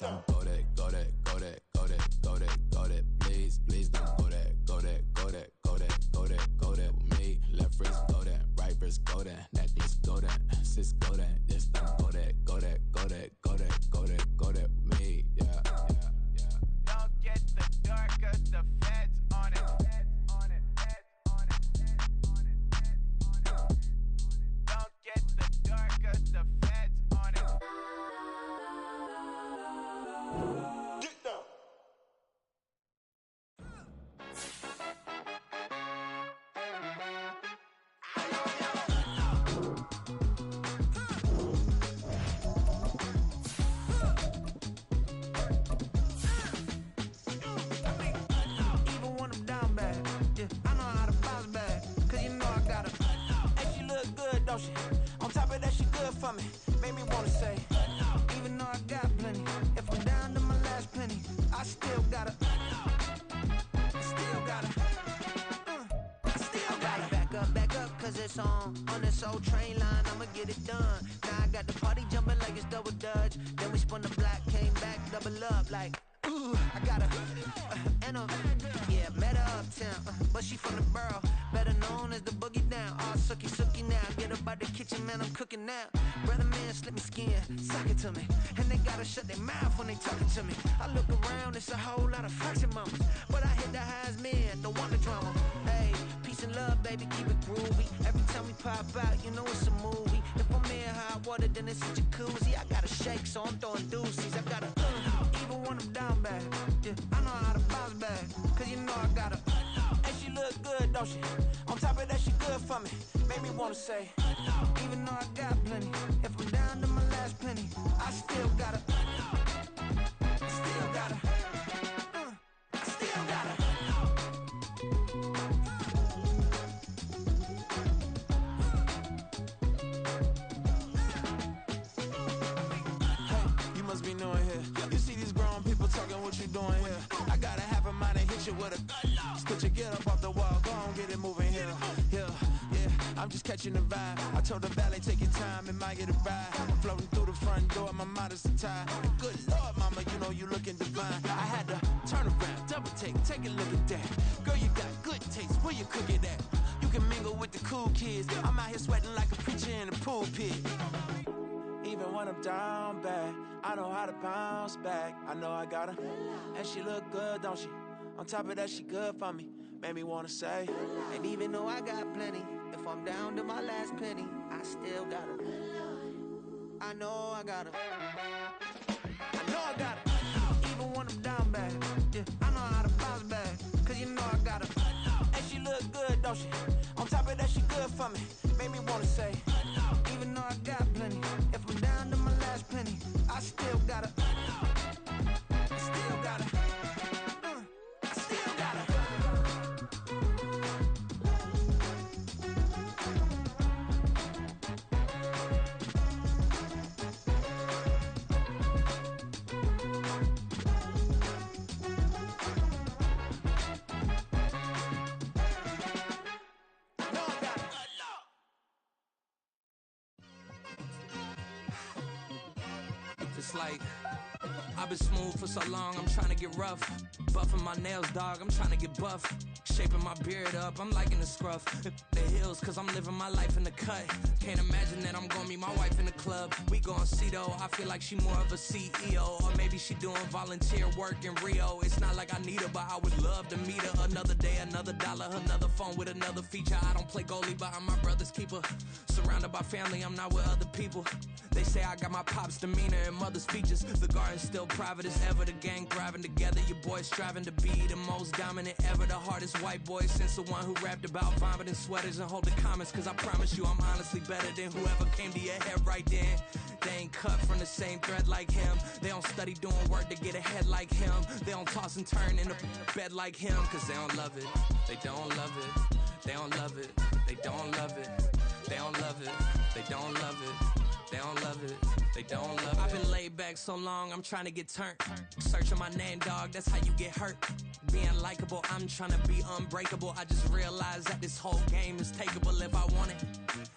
time. Go there, go there, go there, go there, go there, go there. Please, please don't go there, go there, go there, go there, go there, go there with me. Left wrist go there, right wrist go there, necklace go there, sis go there. This time go there, go there, go there, go there, go there, go there with me. Yeah, yeah, yeah. Don't get the dark 'cause the feds on it. Don't get the dark 'cause the feds on it. Get down. Even when I'm down bad, yeah, I know how to bounce back. 'Cause you know I got her. Hey, she look good, don't she? On top of that, she good for me. Made me wanna say, even though I got plenty, if I'm down to my last penny, I still got her. Still got her. I still got her. Back up, 'cause it's on this old train line, I'ma get it done. Now I got the party jumping like it's double dutch. Then we spun the block, came back, double up like, ooh, I got her. And yeah, met her uptown, but she from the borough, better known as the boogie down. All sookie now, get up out the kitchen, man, I'm cooking now. Brother man, slip me skin, suck it to me. And they gotta shut their mouth when they talking to me. I look around, it's a whole lot of fraction mamas, but I hit the highs, man, don't want the drama. Hey, peace and love, baby, keep it groovy. Every time we pop out, you know it's a movie. If I'm in hot water, then it's a jacuzzi. I gotta shake, so I'm throwing deuces. I gotta, even when I'm down bad, yeah, I know how to bounce back. 'Cause you know I got her. And she look good, don't she? On top of that, she good for me. Made me wanna say, even though I got plenty, if I'm down to my last penny, I still got her. Still got her. I still got her. Hey, you must be knowing here. You see these grown people talking, what you doing here? I gotta have a mind and hit you with a just put your get up off the wall, go on, get it moving here. Yeah, I'm just catching the vibe. I told the valet, take your time, it might get a ride. Floating through the front door, my mind is tied. Good Lord, mama, you know you looking divine. I had to turn around, double take a look at that. Girl, you got good taste, where you cook it at? You can mingle with the cool kids. I'm out here sweating like a preacher in a pool pit. Even when I'm down bad, I know how to bounce back. I know I got her, and she look good, don't she? On top of that, she good for me. Made me wanna say, and even though I got plenty, if I'm down to my last penny, I still got her. I know I got her. I know I got her. Even when I'm down bad, yeah, I know how to bounce back. 'Cause you know I got her. And she look good, don't she? On top of that, she good for me. Made me wanna say, even though I got plenty, if I'm down to my last penny, I still got her. I still got her. I still got her. It's like, I've been smooth for so long, I'm trying to get rough. Buffing my nails, dog, I'm trying to get buff. Shaping my beard up, I'm liking the scruff. The hills, 'cause I'm living my life in the cut. Can't imagine that I'm gonna meet my wife in the club. We gon' see though, I feel like she more of a CEO. Or maybe she doing volunteer work in Rio. It's not like I need her, but I would love to meet her. Another day, another dollar, another phone with another feature. I don't play goalie, but I'm my brother's keeper. Surrounded by family, I'm not with other people. They say I got my pop's demeanor and mother's features. The garden's still private as ever, the gang thriving together. Your boy striving to be the most dominant ever. The hardest white boy since the one who rapped about vomiting sweaters and holding comments. 'Cause I promise you I'm honestly better than whoever came to your head right then. They ain't cut from the same thread like him. They don't study doing work to get ahead like him. They don't toss and turn in the bed like him. 'Cause they don't love it, they don't love it. They don't love it, they don't love it. They don't love it, they don't love it. They don't love it, they don't love it. I've been laid back so long, I'm trying to get turned. Searching my name, dog, that's how you get hurt. Being likable, I'm trying to be unbreakable. I just realized that this whole game is takeable if I want it.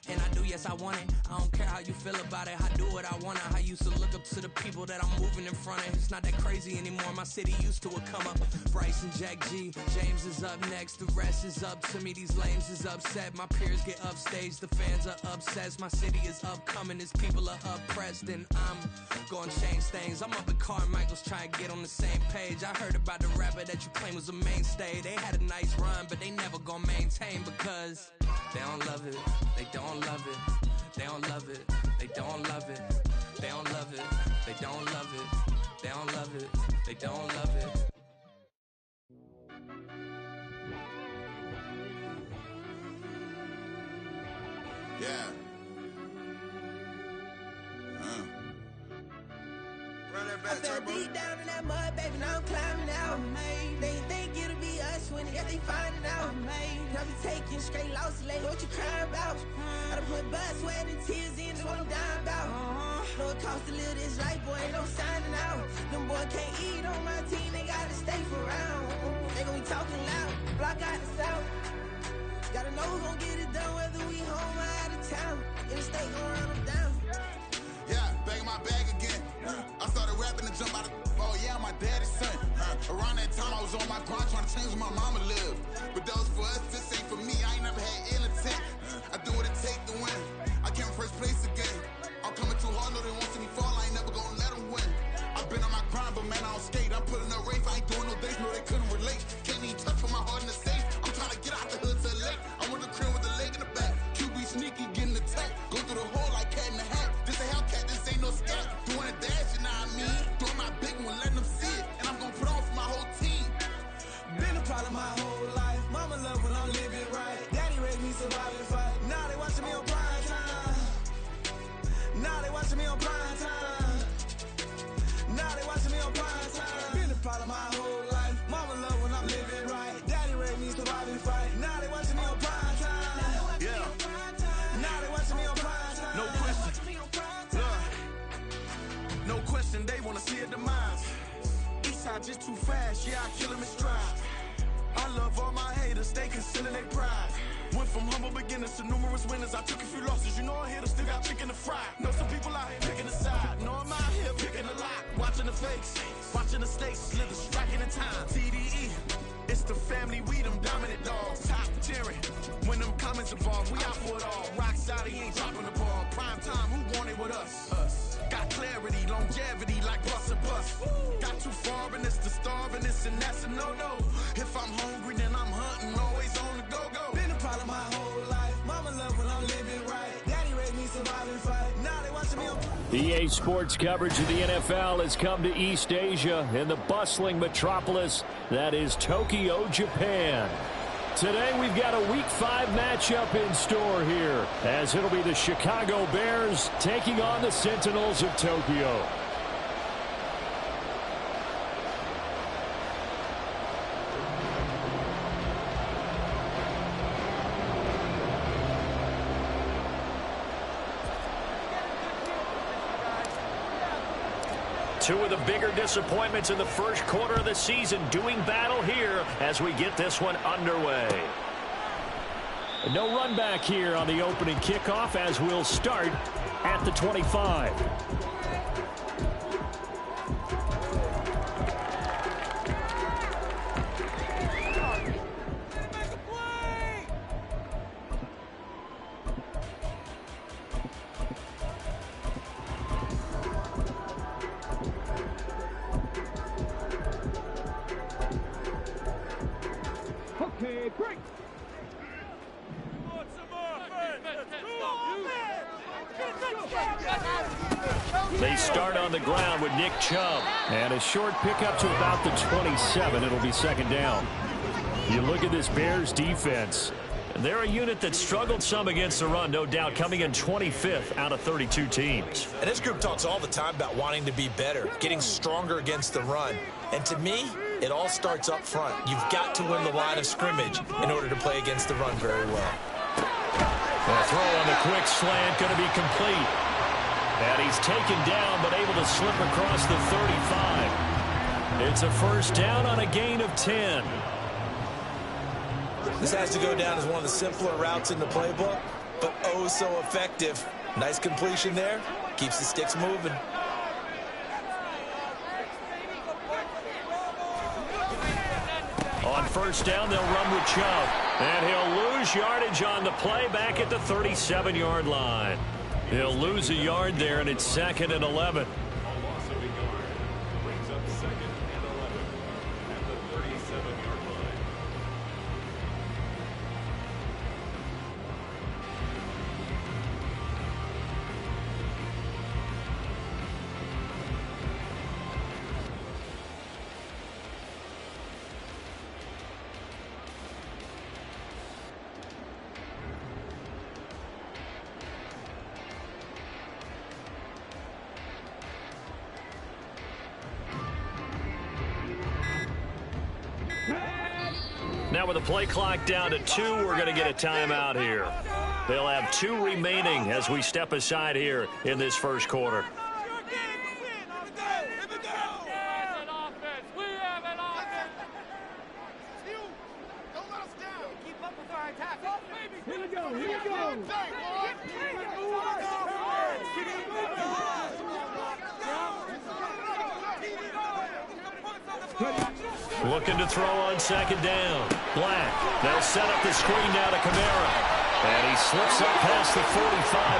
And I do yes, I want it. I don't care how you feel about it, I do what I want. I used to look up to the people that I'm moving in front of. It's not that crazy anymore, my city used to it come up. Bryce and Jack G, James is up next, the rest is up to me. These lames is upset, my peers get upstaged, the fans are obsessed. My city is upcoming, his people are oppressed, and I'm gonna change things. I'm up at Carmichael's trying to get on the same page. I heard about the rapper that you claim was a mainstay. They had a nice run, but they never gonna maintain because they don't love it, they don't love it, they don't love it, they don't love it, they don't love it, they don't love it, they don't love it, they don't love it. Yeah. I fell deep down in that mud, baby, now I'm climbing out. They think it'll be us when they finding out. I be taking straight losses, lady, what you crying about? I done put blood, sweat, and tears in, that's what I'm dying about. Know it costs to live this life, boy, ain't no signing out. Them boys can't eat on my team, they gotta stay for round. They gon' be talking loud, block out the south. Gotta know who gon' get it done, whether we home or out of town. In the state gon' run them down. Yeah, back in my bag again. I started rapping and jump out of oh yeah, my daddy's son. Around that time I was on my grind trying to change where my mama lived. But that was for us, this ain't for me. I ain't never had ill intent. I do what it take to win. I came in first place again. I'm coming too hard, no they won't see me fall. I ain't never gonna let them win. I've been on my grind, but man I don't skate. I'm putting up race, I ain't doing no days, no they couldn't relate. Can't even touch for my heart in the safe. I'm trying to get out the hood to the lake. I want the crib with the leg in the back. QB sneaky, getting attacked. Go through the hole like cat in the hat. This a Hellcat, this ain't no scat. Doing a dash, you know what I mean? Doing my big one, letting them see it. And I'm gonna put on for my whole team. Been a problem my whole life. Mama love when I'm living right. Daddy raised me survive and fight. Now they watching me on prime time. Now they watching me on prime time. Now they watching me on prime time. Been a problem my whole life. Mama love when I'm living right. Daddy raised me survive and fight. Now they watching me on prime time. Yeah. Now they watching me on prime time. No question. No question, they wanna see a demise. Eastside just too fast, yeah, I kill them in stride. I love all my haters, they concealing their pride. Went from humble beginners to numerous winners. I took a few losses, you know I'm here to still got chicken to fry. Know some people out here picking a side. Know I'm out here picking a lot. Watching the fakes, watching the stakes, slither striking the time. TDE, it's the family, we them dominant dogs. Top tiering, when them comments involved, we out for it all. Rock solid, he ain't dropping the ball. Prime time, who want it with us? Us. Got clarity, longevity like bus and bus. Got too far and it's the starving, this and that's a no-no. If I'm hungry, then I'm hunting, always on the go-go. Been a problem my whole life. Mama love when I'm living right. Daddy raised me survive and fight. Now they watching me on. EA Sports coverage of the NFL has come to East Asia in the bustling metropolis that is Tokyo, Japan. Today we've got a Week 5 matchup in store here, as it'll be the Chicago Bears taking on the Sentinels of Tokyo. Two of the bigger disappointments in the first quarter of the season doing battle here as we get this one underway. No run back here on the opening kickoff as we'll start at the 25. They start on the ground with Nick Chubb. And a short pickup to about the 27. It'll be second down. You look at this Bears defense. They're a unit that struggled some against the run, no doubt, coming in 25th out of 32 teams. And this group talks all the time about wanting to be better, getting stronger against the run. And to me, it all starts up front. You've got to win the line of scrimmage in order to play against the run very well. The throw on the quick slant going to be complete. And he's taken down but able to slip across the 35. It's a first down on a gain of 10. This has to go down as one of the simpler routes in the playbook, but oh so effective. Nice completion there. Keeps the sticks moving. On first down, they'll run with Chubb. And he'll lose yardage on the play back at the 37-yard line. He'll lose a yard there, and it's 2nd and 11. Now with the play clock down to 2, we're going to get a timeout here. They'll have 2 remaining as we step aside here in this first quarter. Looking to throw on second down. Black. They'll set up the screen now to Kamara. And he slips up past the 45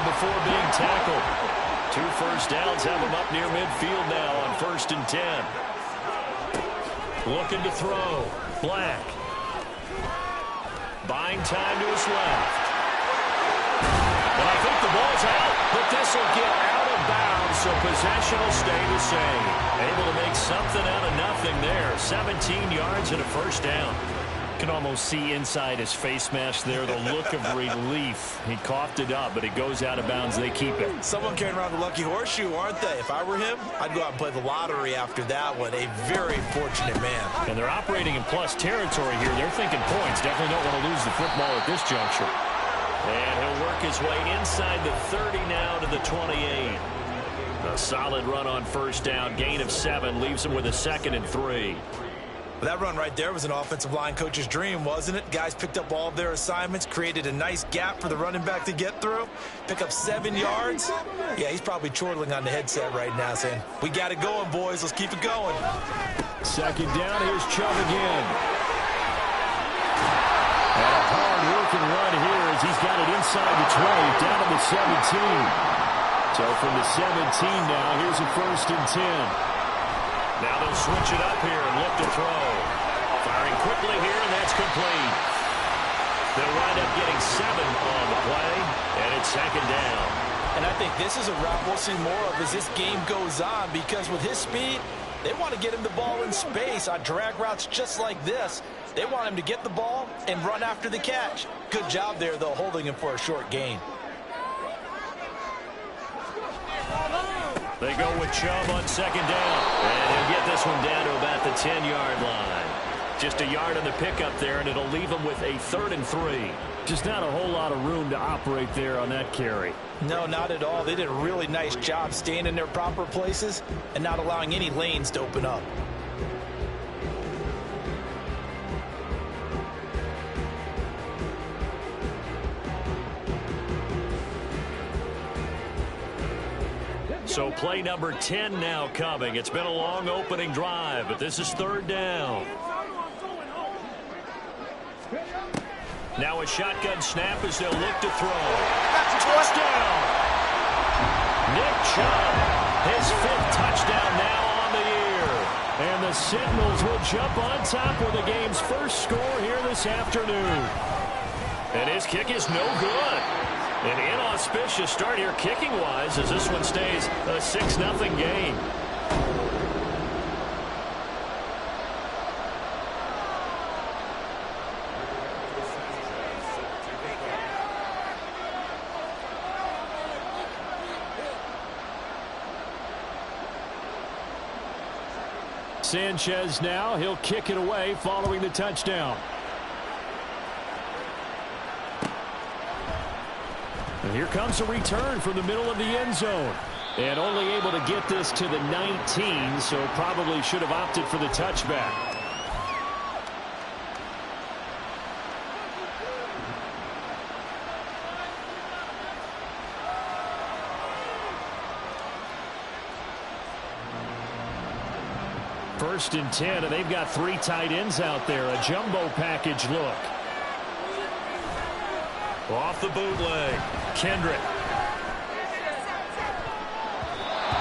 before being tackled. 2 first downs have him up near midfield now on 1st and 10. Looking to throw. Black. Buying time to his left. And I think the ball's out, but this will get out of bounds, so possession will stay the same. Able to make something out of nothing there. 17 yards and a first down. You can almost see inside his face mask there the look of relief. He coughed it up, but it goes out of bounds. They keep it. Someone carrying around the lucky horseshoe, aren't they? If I were him, I'd go out and play the lottery after that one. A very fortunate man. And they're operating in plus territory here. They're thinking points. Definitely don't want to lose the football at this juncture. And he'll work his way inside the 30 now to the 28. A solid run on first down. Gain of 7 leaves him with a 2nd and 3. That run right there was an offensive line coach's dream, wasn't it? Guys picked up all of their assignments, created a nice gap for the running back to get through, pick up 7 yards. Yeah, he's probably chortling on the headset right now saying, we got it going, boys. Let's keep it going. Second down. Here's Chubb again. And a hard-working run here as he's got it inside the 20, down to the 17. So from the 17 now, here's a 1st and 10. Now they'll switch it up here and look to throw. Firing quickly here, and that's complete. They'll wind up getting 7 on the play, and it's 2nd down. And I think this is a route we'll see more of as this game goes on, because with his speed, they want to get him the ball in space on drag routes just like this. They want him to get the ball and run after the catch. Good job there, though, holding him for a short gain. They go with Chubb on 2nd down. And he'll get this one down to about the 10-yard line. Just a yard on the pickup there, and it'll leave him with a 3rd and 3. Just not a whole lot of room to operate there on that carry. No, not at all. They did a really nice job staying in their proper places and not allowing any lanes to open up. So play number 10 now coming. It's been a long opening drive, but this is 3rd down. Now a shotgun snap as they'll look to throw. Touchdown! Nick Chubb, his 5th touchdown now on the year. And the Sentinels will jump on top with the game's first score here this afternoon. And his kick is no good. An inauspicious start here kicking-wise as this one stays a 6-0 game. Sanchez now, he'll kick it away following the touchdown. And here comes a return from the middle of the end zone. And only able to get this to the 19, so probably should have opted for the touchback. 1st and 10, and they've got 3 tight ends out there. A jumbo package look. Off the bootleg. Kendrick.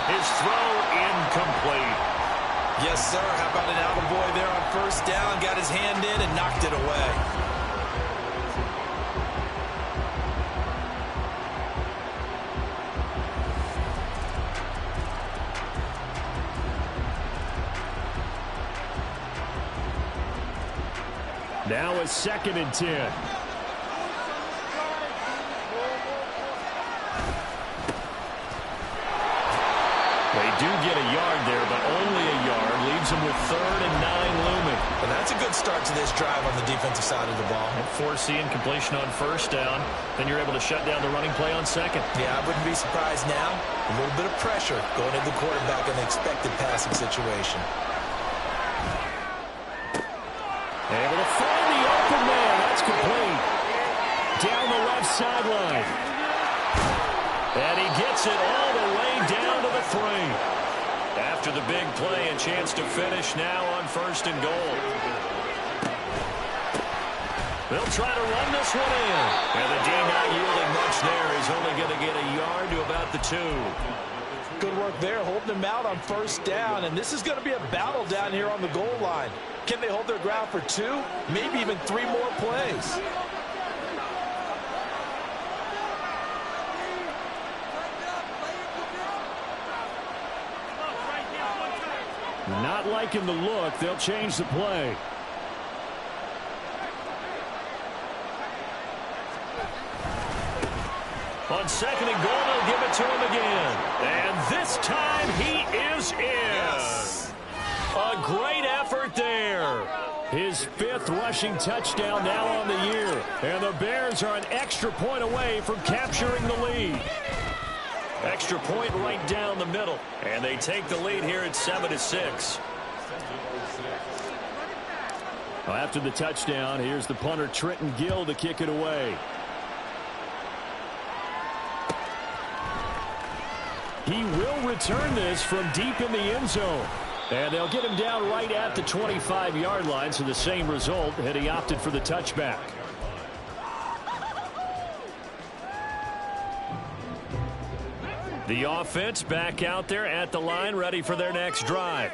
His throw incomplete. Yes, sir. How about an attaboy there on 1st down? Got his hand in and knocked it away. Now a 2nd and 10. They do get a yard there, but only a yard. Leaves them with 3rd and 9 looming. And that's a good start to this drive on the defensive side of the ball. And forcing completion on 1st down. Then you're able to shut down the running play on 2nd. Yeah, I wouldn't be surprised now. A little bit of pressure going into the quarterback in the expected passing situation. Able to find the open man. That's complete. Down the left sideline. And he gets it all the way down to the 3. After the big play, a chance to finish now on 1st and goal. They'll try to run this one in. And the D not yielding much there. He's only going to get a yard to about the 2. Good work there, holding him out on 1st down. And this is going to be a battle down here on the goal line. Can they hold their ground for 2? Maybe even 3 more plays. Not liking the look. They'll change the play. On 2nd and goal, they'll give it to him again. And this time he is in. Yes. A great effort there. His 5th rushing touchdown now on the year. And the Bears are an extra point away from capturing the lead. Extra point right down the middle. And they take the lead here at 7-6. Well, after the touchdown, here's the punter Trenton Gill to kick it away. He will return this from deep in the end zone. And they'll get him down right at the 25-yard line, so the same result had he opted for the touchback. The offense back out there at the line, ready for their next drive.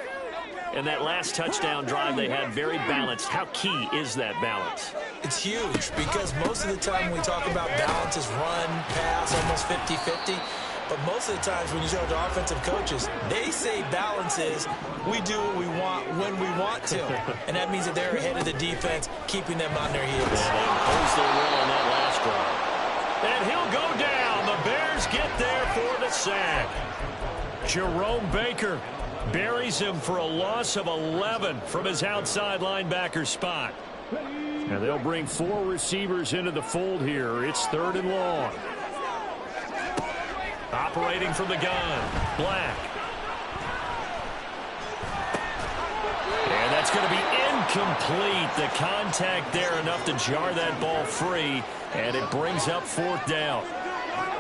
And that last touchdown drive they had very balanced. How key is that balance? It's huge because most of the time when we talk about balance is run, pass, almost 50-50. But most of the times when you talk to offensive coaches, they say balance is we do what we want when we want to. And that means that they're ahead of the defense, keeping them on their heels. Yeah, they imposed their will on that last drive. And he'll go down. The Bears get there for the sack. Jerome Baker buries him for a loss of 11 from his outside linebacker spot. And they'll bring 4 receivers into the fold here. It's 3rd and long. Operating from the gun, Black. And that's going to be incomplete. The contact there enough to jar that ball free, and it brings up 4th down.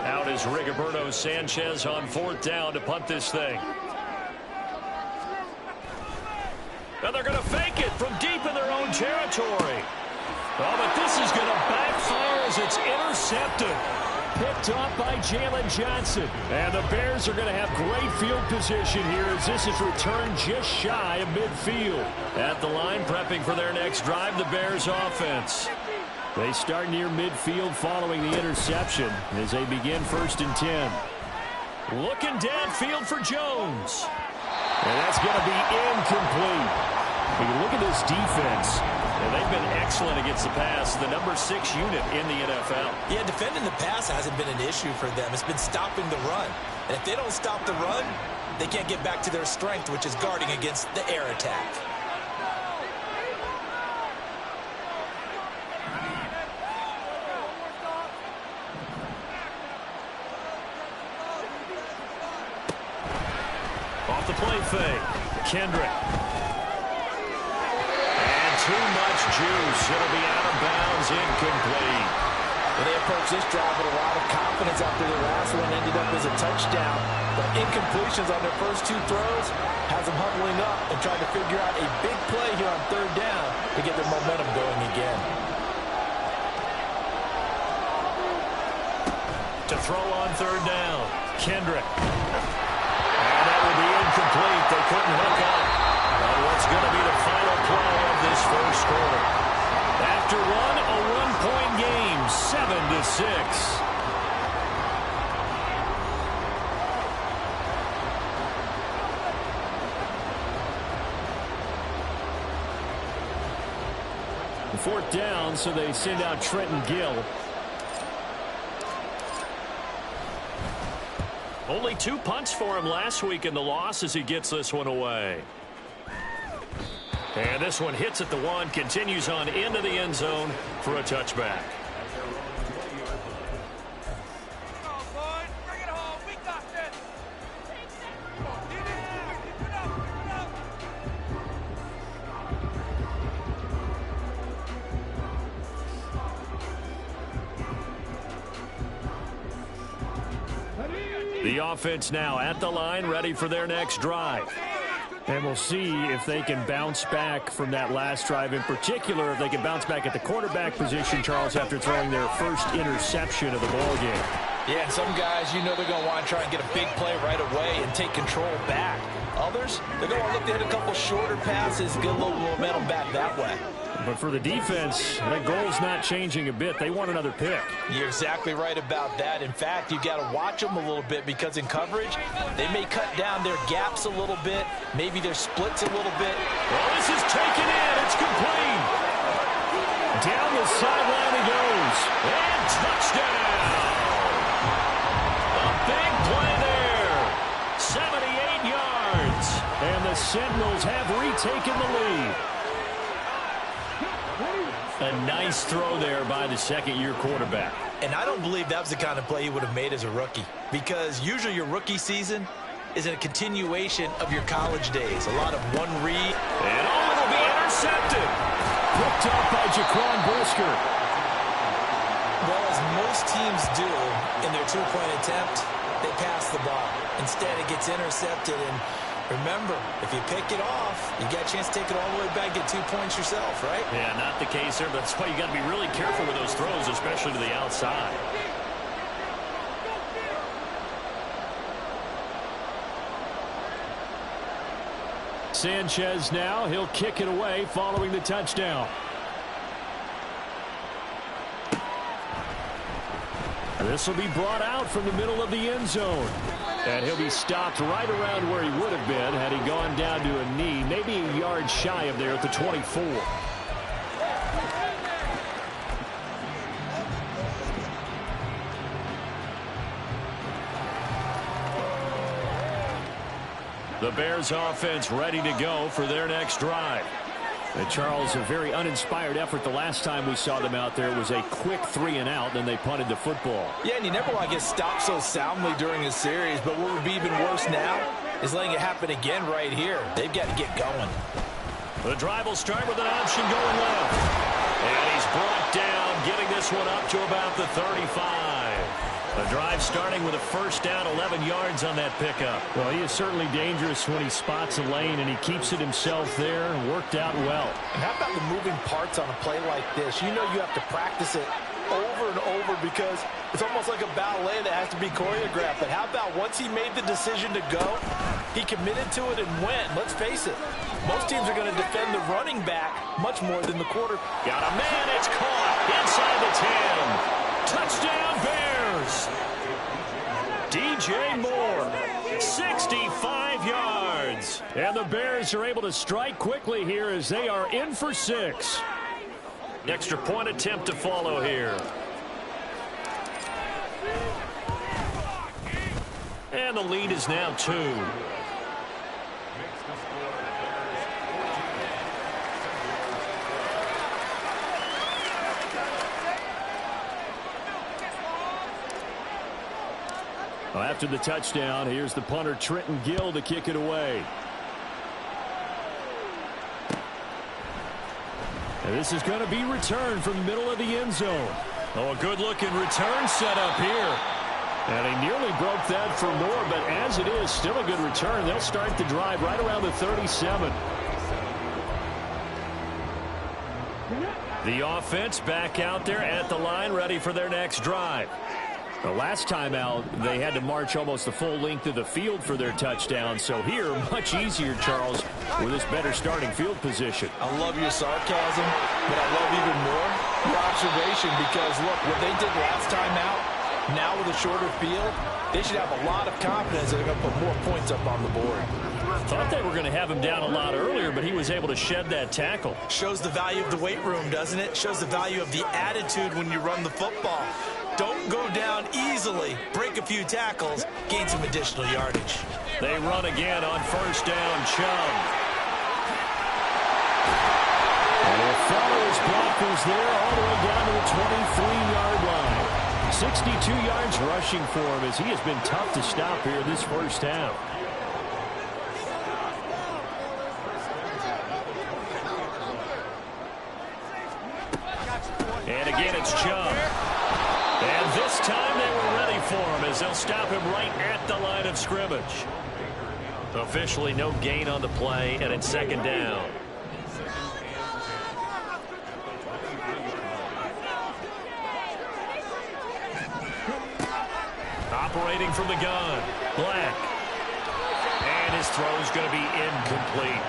Out is Rigoberto Sanchez on 4th down to punt this thing. And they're going to fake it from deep in their own territory. Oh, but this is going to backfire as it's intercepted. Picked off by Jalen Johnson. And the Bears are going to have great field position here as this is returned just shy of midfield. At the line, prepping for their next drive, the Bears offense. They start near midfield following the interception as they begin 1st and 10. Looking downfield for Jones. And that's going to be incomplete. When you look at this defense, and they've been excellent against the pass, the number 6 unit in the NFL. Yeah, defending the pass hasn't been an issue for them. It's been stopping the run. And if they don't stop the run, they can't get back to their strength, which is guarding against the air attack. Off the play fake, Kendrick. And too much juice. It'll be out of bounds, incomplete. And they approached this drive with a lot of confidence after their last one ended up as a touchdown. But incompletions on their first 2 throws has them huddling up and trying to figure out a big play here on 3rd down to get their momentum going again. To throw on 3rd down, Kendrick. And that will be incomplete. They couldn't hook up on what's going to be the final play of this first quarter. After one, a 1-point game, 7-6. Fourth down, so they send out Trenton Gill. Only 2 punts for him last week in the loss as he gets this one away. And this one hits at the 1, continues on into the end zone for a touchback. The offense now at the line, ready for their next drive. And we'll see if they can bounce back from that last drive. In particular, if they can bounce back at the quarterback position, Charles, after throwing their first interception of the ballgame. Yeah, and some guys, you know they're going to want to try and get a big play right away and take control back. Others, they're going to look to hit a couple shorter passes, get a little momentum back that way. But for the defense, that goal's not changing a bit. They want another pick. You're exactly right about that. In fact, you've got to watch them a little bit because in coverage, they may cut down their gaps a little bit, maybe their splits a little bit. Well, this is taken in. It's complete. Down the sideline he goes. And touchdown. A big play there. 78 yards. And the Sentinels have retaken the lead. A nice throw there by the second-year quarterback. And I don't believe that was the kind of play he would have made as a rookie, because usually your rookie season is a continuation of your college days. A lot of one read. And it'll be intercepted. Picked up by Jaquan Brisker. Well, as most teams do in their 2-point attempt, they pass the ball. Instead, it gets intercepted. And remember, if you pick it off, you got a chance to take it all the way back, get 2 points yourself, right? Yeah, not the case there, but that's why you got to be really careful with those throws, especially to the outside. Sanchez now, he'll kick it away following the touchdown. This will be brought out from the middle of the end zone. And he'll be stopped right around where he would have been had he gone down to a knee, maybe a yard shy of there at the 24. The Bears offense ready to go for their next drive. And Charles, a very uninspired effort the last time we saw them out there. It was a quick 3-and-out, then they punted the football. Yeah, and you never want to get stopped so soundly during a series, but what would be even worse now is letting it happen again right here. They've got to get going. The drive will start with an option going left. And he's brought down, getting this one up to about the 35. The drive starting with a first down, 11 yards on that pickup. Well, he is certainly dangerous when he spots a lane, and he keeps it himself there and worked out well. And how about the moving parts on a play like this? You know you have to practice it over and over because it's almost like a ballet that has to be choreographed. But how about once he made the decision to go, he committed to it and went. Let's face it, most teams are going to defend the running back much more than the quarter. Got a man, it's caught inside the 10. Touchdown, Bears. DJ Moore, 65 yards. And the Bears are able to strike quickly here as they are in for 6. Extra point attempt to follow here. And the lead is now 2. Well, after the touchdown, here's the punter Trenton Gill to kick it away. And this is going to be returned from the middle of the end zone. Oh, a good-looking return set up here. And he nearly broke that for more, but as it is, still a good return. They'll start the drive right around the 37. The offense back out there at the line, ready for their next drive. The last time out, they had to march almost the full length of the field for their touchdown. So here, much easier, Charles, with this better starting field position. I love your sarcasm, but I love even more your observation because, look, what they did last time out, now with a shorter field, they should have a lot of confidence that they're going to put more points up on the board. Thought they were going to have him down a lot earlier, but he was able to shed that tackle. Shows the value of the weight room, doesn't it? Shows the value of the attitude when you run the football. Don't go down easily. Break a few tackles. Gain some additional yardage. They run again on first down. Chubb. And he'll follow his blockers there all the way down to the 23-yard line. 62 yards rushing for him as he has been tough to stop here this first half. And again, it's Chubb. And this time they were ready for him as they'll stop him right at the line of scrimmage. Officially no gain on the play, and it's second down. Operating from the gun, Black. And his throw is going to be incomplete.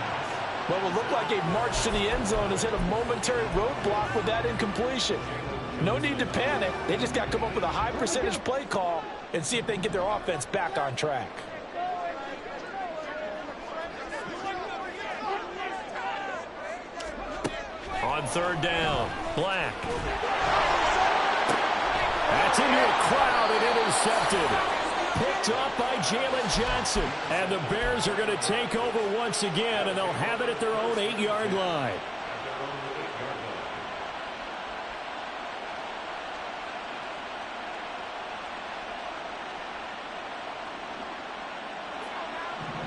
What will look like a march to the end zone has hit a momentary roadblock with that incompletion. No need to panic. They just got to come up with a high percentage play call and see if they can get their offense back on track. On third down, Black. That's into a crowd and intercepted. Picked up by Jalen Johnson. And the Bears are going to take over once again, and they'll have it at their own 8-yard line.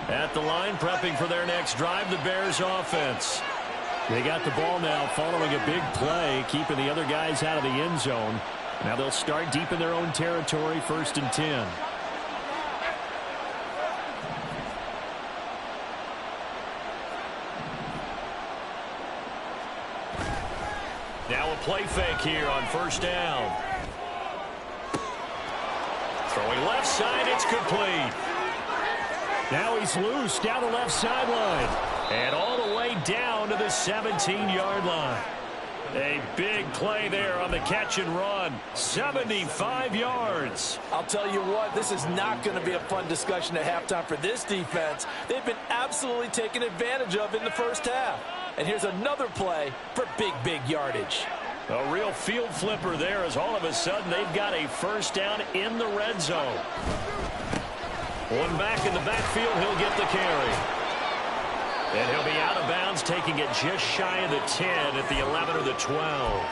At the line, prepping for their next drive, the Bears offense. They got the ball now following a big play, keeping the other guys out of the end zone. Now they'll start deep in their own territory, 1st and 10. Now a play fake here on first down. Throwing left side, it's complete. Now he's loose down the left sideline. And all the way down to the 17-yard line. A big play there on the catch and run. 75 yards. I'll tell you what, this is not going to be a fun discussion at halftime for this defense. They've been absolutely taken advantage of in the first half. And here's another play for big yardage. A real field flipper there as all of a sudden they've got a first down in the red zone. One back in the backfield, he'll get the carry. And he'll be out of bounds, taking it just shy of the 10 at the 11 or the 12.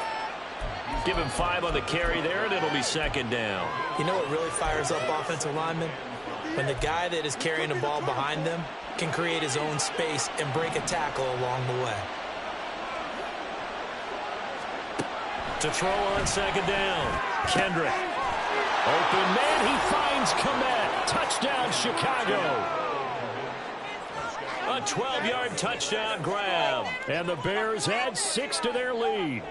Give him 5 on the carry there, and it'll be second down. You know what really fires up offensive linemen? When the guy that is carrying the ball behind them can create his own space and break a tackle along the way. To throw on second down, Kendrick. Open man, he finds Kmet. Touchdown, Chicago. A 12-yard touchdown grab. And the Bears add 6 to their lead.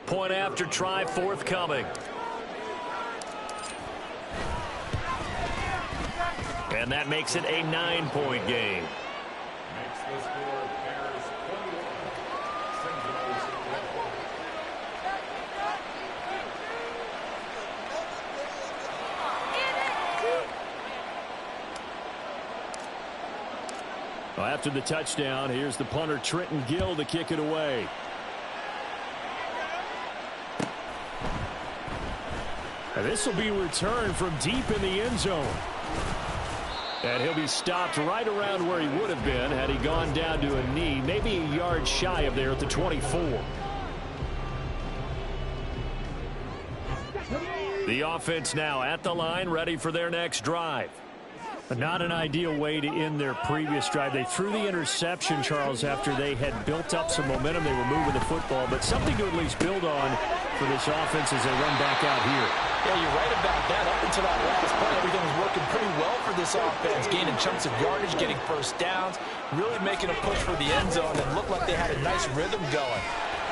Point after try forthcoming. And that makes it a 9-point game. Well, after the touchdown, here's the punter Trenton Gill to kick it away. And this will be returned from deep in the end zone. And he'll be stopped right around where he would have been had he gone down to a knee, maybe a yard shy of there at the 24. The offense now at the line, ready for their next drive. Not an ideal way to end their previous drive. They threw the interception, Charles, after they had built up some momentum. They were moving the football, but something to at least build on for this offense as they run back out here. Yeah, you're right about that. Up until that last play, everything was working pretty well for this offense, gaining chunks of yardage, getting first downs, really making a push for the end zone, and looked like they had a nice rhythm going.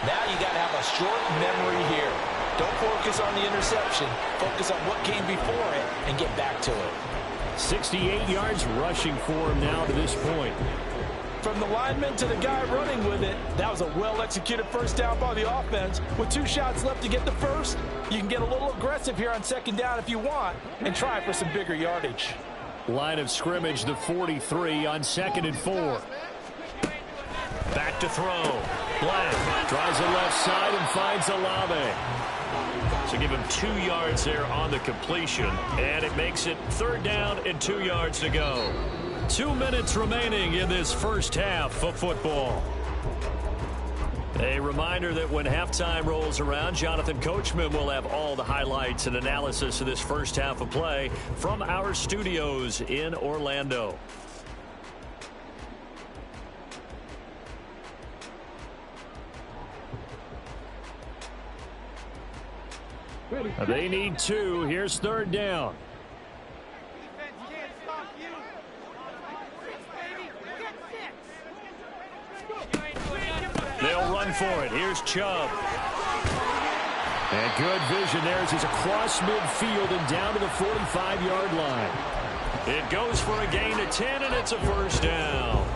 Now you got to have a short memory here. Don't focus on the interception. Focus on what came before it and get back to it. 68 yards rushing for him now to this point. From the lineman to the guy running with it, that was a well-executed first down by the offense. With 2 shots left to get the first, you can get a little aggressive here on second down if you want and try for some bigger yardage. Line of scrimmage, the 43 on 2nd and 4. Back to throw. Black drives the left side and finds Olave. So give him 2 yards there on the completion, and it makes it 3rd down and 2 yards to go. 2 minutes remaining in this first half of football. A reminder that when halftime rolls around, Jonathan Coachman will have all the highlights and analysis of this first half of play from our studios in Orlando. They need 2. Here's 3rd down. They'll run for it. Here's Chubb. And good vision there as he's across midfield and down to the 45-yard line. It goes for a gain of 10, and it's a first down.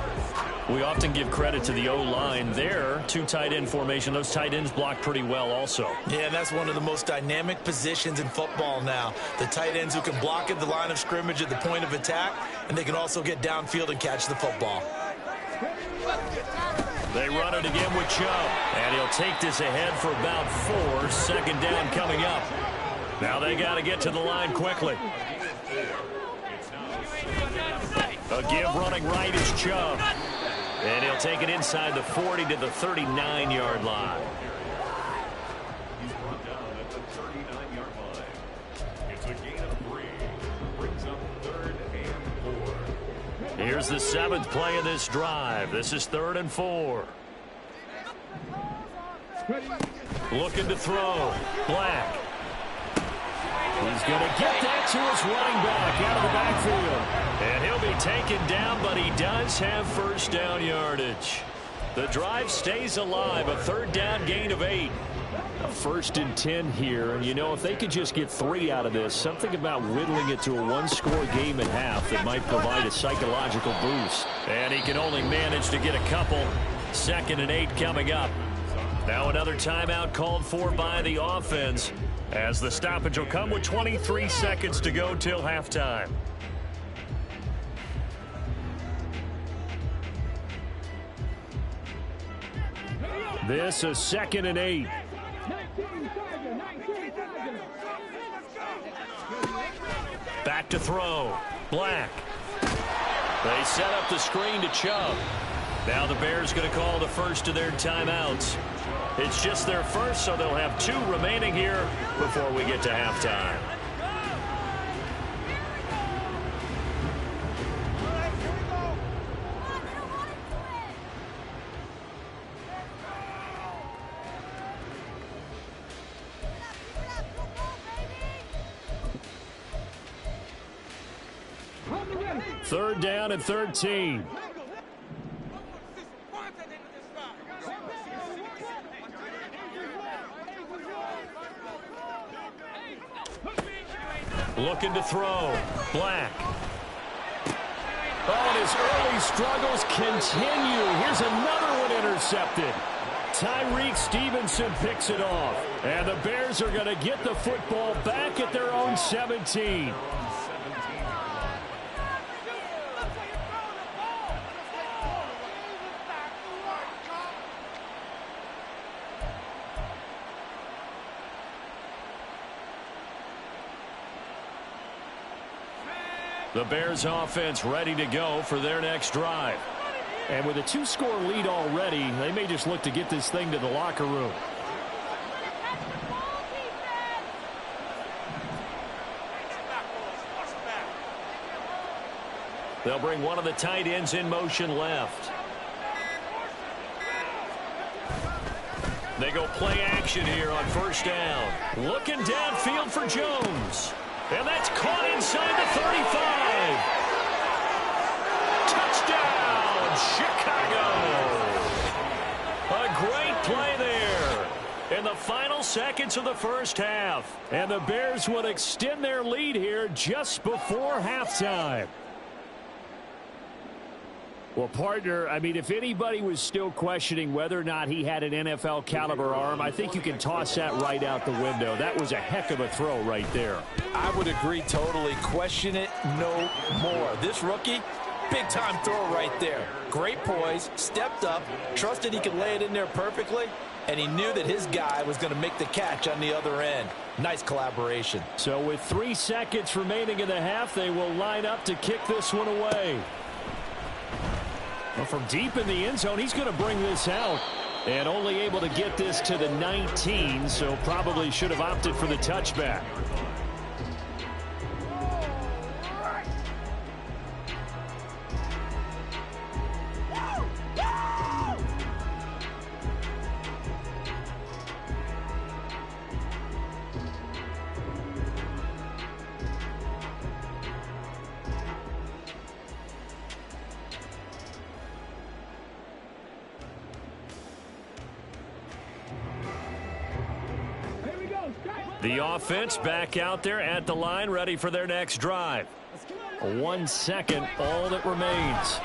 We often give credit to the O-line there. 2 tight end formation. Those tight ends block pretty well also. Yeah, and that's one of the most dynamic positions in football now. The tight ends who can block at the line of scrimmage at the point of attack, and they can also get downfield and catch the football. They run it again with Chubb, and he'll take this ahead for about 4. 2nd down coming up. Now they got to get to the line quickly. A give running right is Chubb. And he'll take it inside the 40 to the 39-yard line. It's a gain of 3. Brings up 3rd and 4. Here's the 7th play of this drive. This is 3rd and 4. Looking to throw. Black. He's going to get that to his running back out of the backfield. And he'll be taken down, but he does have first down yardage. The drive stays alive. A 3rd down gain of 8. A 1st and 10 here. And, you know, if they could just get 3 out of this, something about whittling it to a 1-score game at half that might provide a psychological boost. And he can only manage to get a couple. 2nd and 8 coming up. Now another timeout called for by the offense, as the stoppage will come with 23 seconds to go till halftime. This is 2nd and 8. Back to throw. Black. They set up the screen to Chubb. Now the Bears going to call the first of their timeouts. It's just their first, so they'll have 2 remaining here before we get to halftime. Third down and 13. Looking to throw. Black. Oh, and his early struggles continue. Here's another one intercepted. Tyreek Stevenson picks it off. And the Bears are going to get the football back at their own 17. The Bears offense ready to go for their next drive. And with a 2-score lead already, they may just look to get this thing to the locker room. They'll bring one of the tight ends in motion left. They go play action here on first down. Looking downfield for Jones. And that's caught inside the 35. Touchdown, Chicago. A great play there in the final seconds of the first half. And the Bears would extend their lead here just before halftime. Well, partner, I mean, if anybody was still questioning whether or not he had an NFL caliber arm, I think you can toss that right out the window. That was a heck of a throw right there. I would agree totally. Question it no more. This rookie, big-time throw right there. Great poise, stepped up, trusted he could lay it in there perfectly, and he knew that his guy was going to make the catch on the other end. Nice collaboration. So with 3 seconds remaining in the half, they will line up to kick this one away. Well, from deep in the end zone, he's going to bring this out. And only able to get this to the 19, so probably should have opted for the touchback. The offense back out there at the line, ready for their next drive. 1 second, all that remains.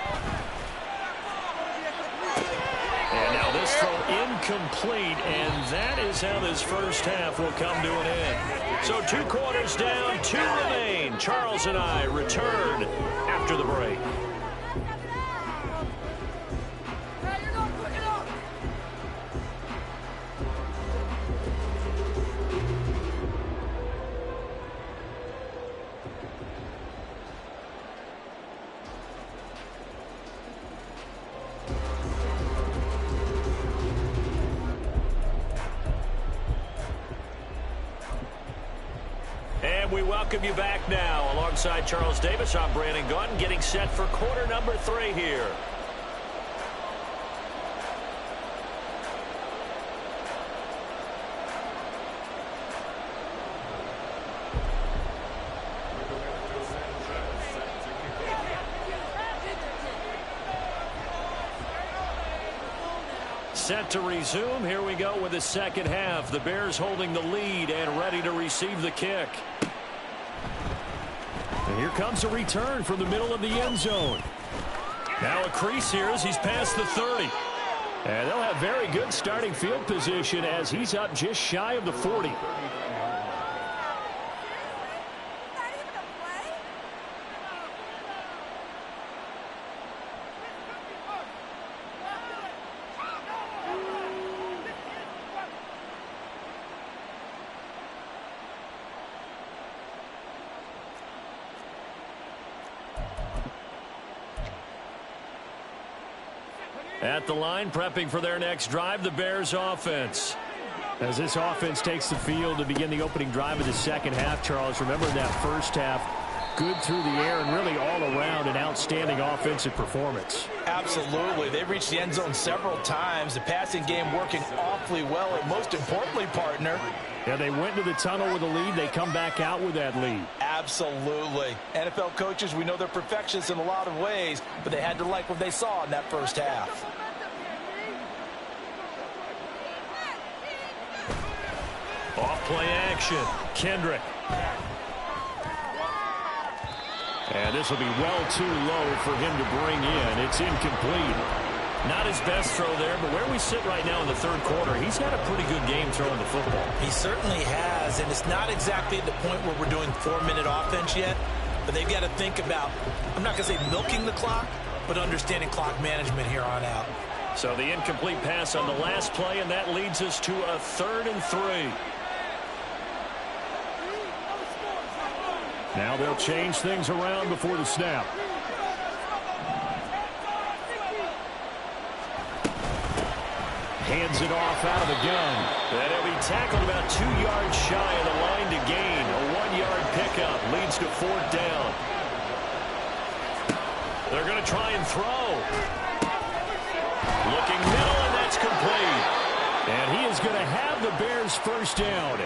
And now this throw incomplete, and that is how this first half will come to an end. So 2 quarters down, 2 remain. Charles and I return after the break. We welcome you back now. Alongside Charles Davis, I'm Brandon Gaudin, getting set for quarter number 3 here. Set to resume. Here we go with the second half. The Bears holding the lead and ready to receive the kick. And here comes a return from the middle of the end zone. Now a crease here as he's past the 30. And they'll have very good starting field position as he's up just shy of the 40. At the line, prepping for their next drive, the Bears offense. As this offense takes the field to begin the opening drive of the second half, Charles, remember that first half, good through the air and really all around an outstanding offensive performance. Absolutely. They reached the end zone several times. The passing game working awfully well, and most importantly, partner. Yeah, they went to the tunnel with a lead. They come back out with that lead. Absolutely. NFL coaches, we know they're perfectionists in a lot of ways, but they had to like what they saw in that first half. Off play action. Kendrick. And this will be well too low for him to bring in. It's incomplete. Not his best throw there, but where we sit right now in the third quarter, he's had a pretty good game throwing the football. He certainly has, and it's not exactly the point where we're doing 4-minute offense yet, but they've got to think about, I'm not going to say milking the clock, but understanding clock management here on out. So the incomplete pass on the last play, and that leads us to a 3rd and 3. Now they'll change things around before the snap. Hands it off out of the gun. And he'll be tackled about 2 yards shy of the line to gain. A 1-yard pickup leads to 4th down. They're going to try and throw. Looking middle, and that's complete. And he is going to have the Bears first down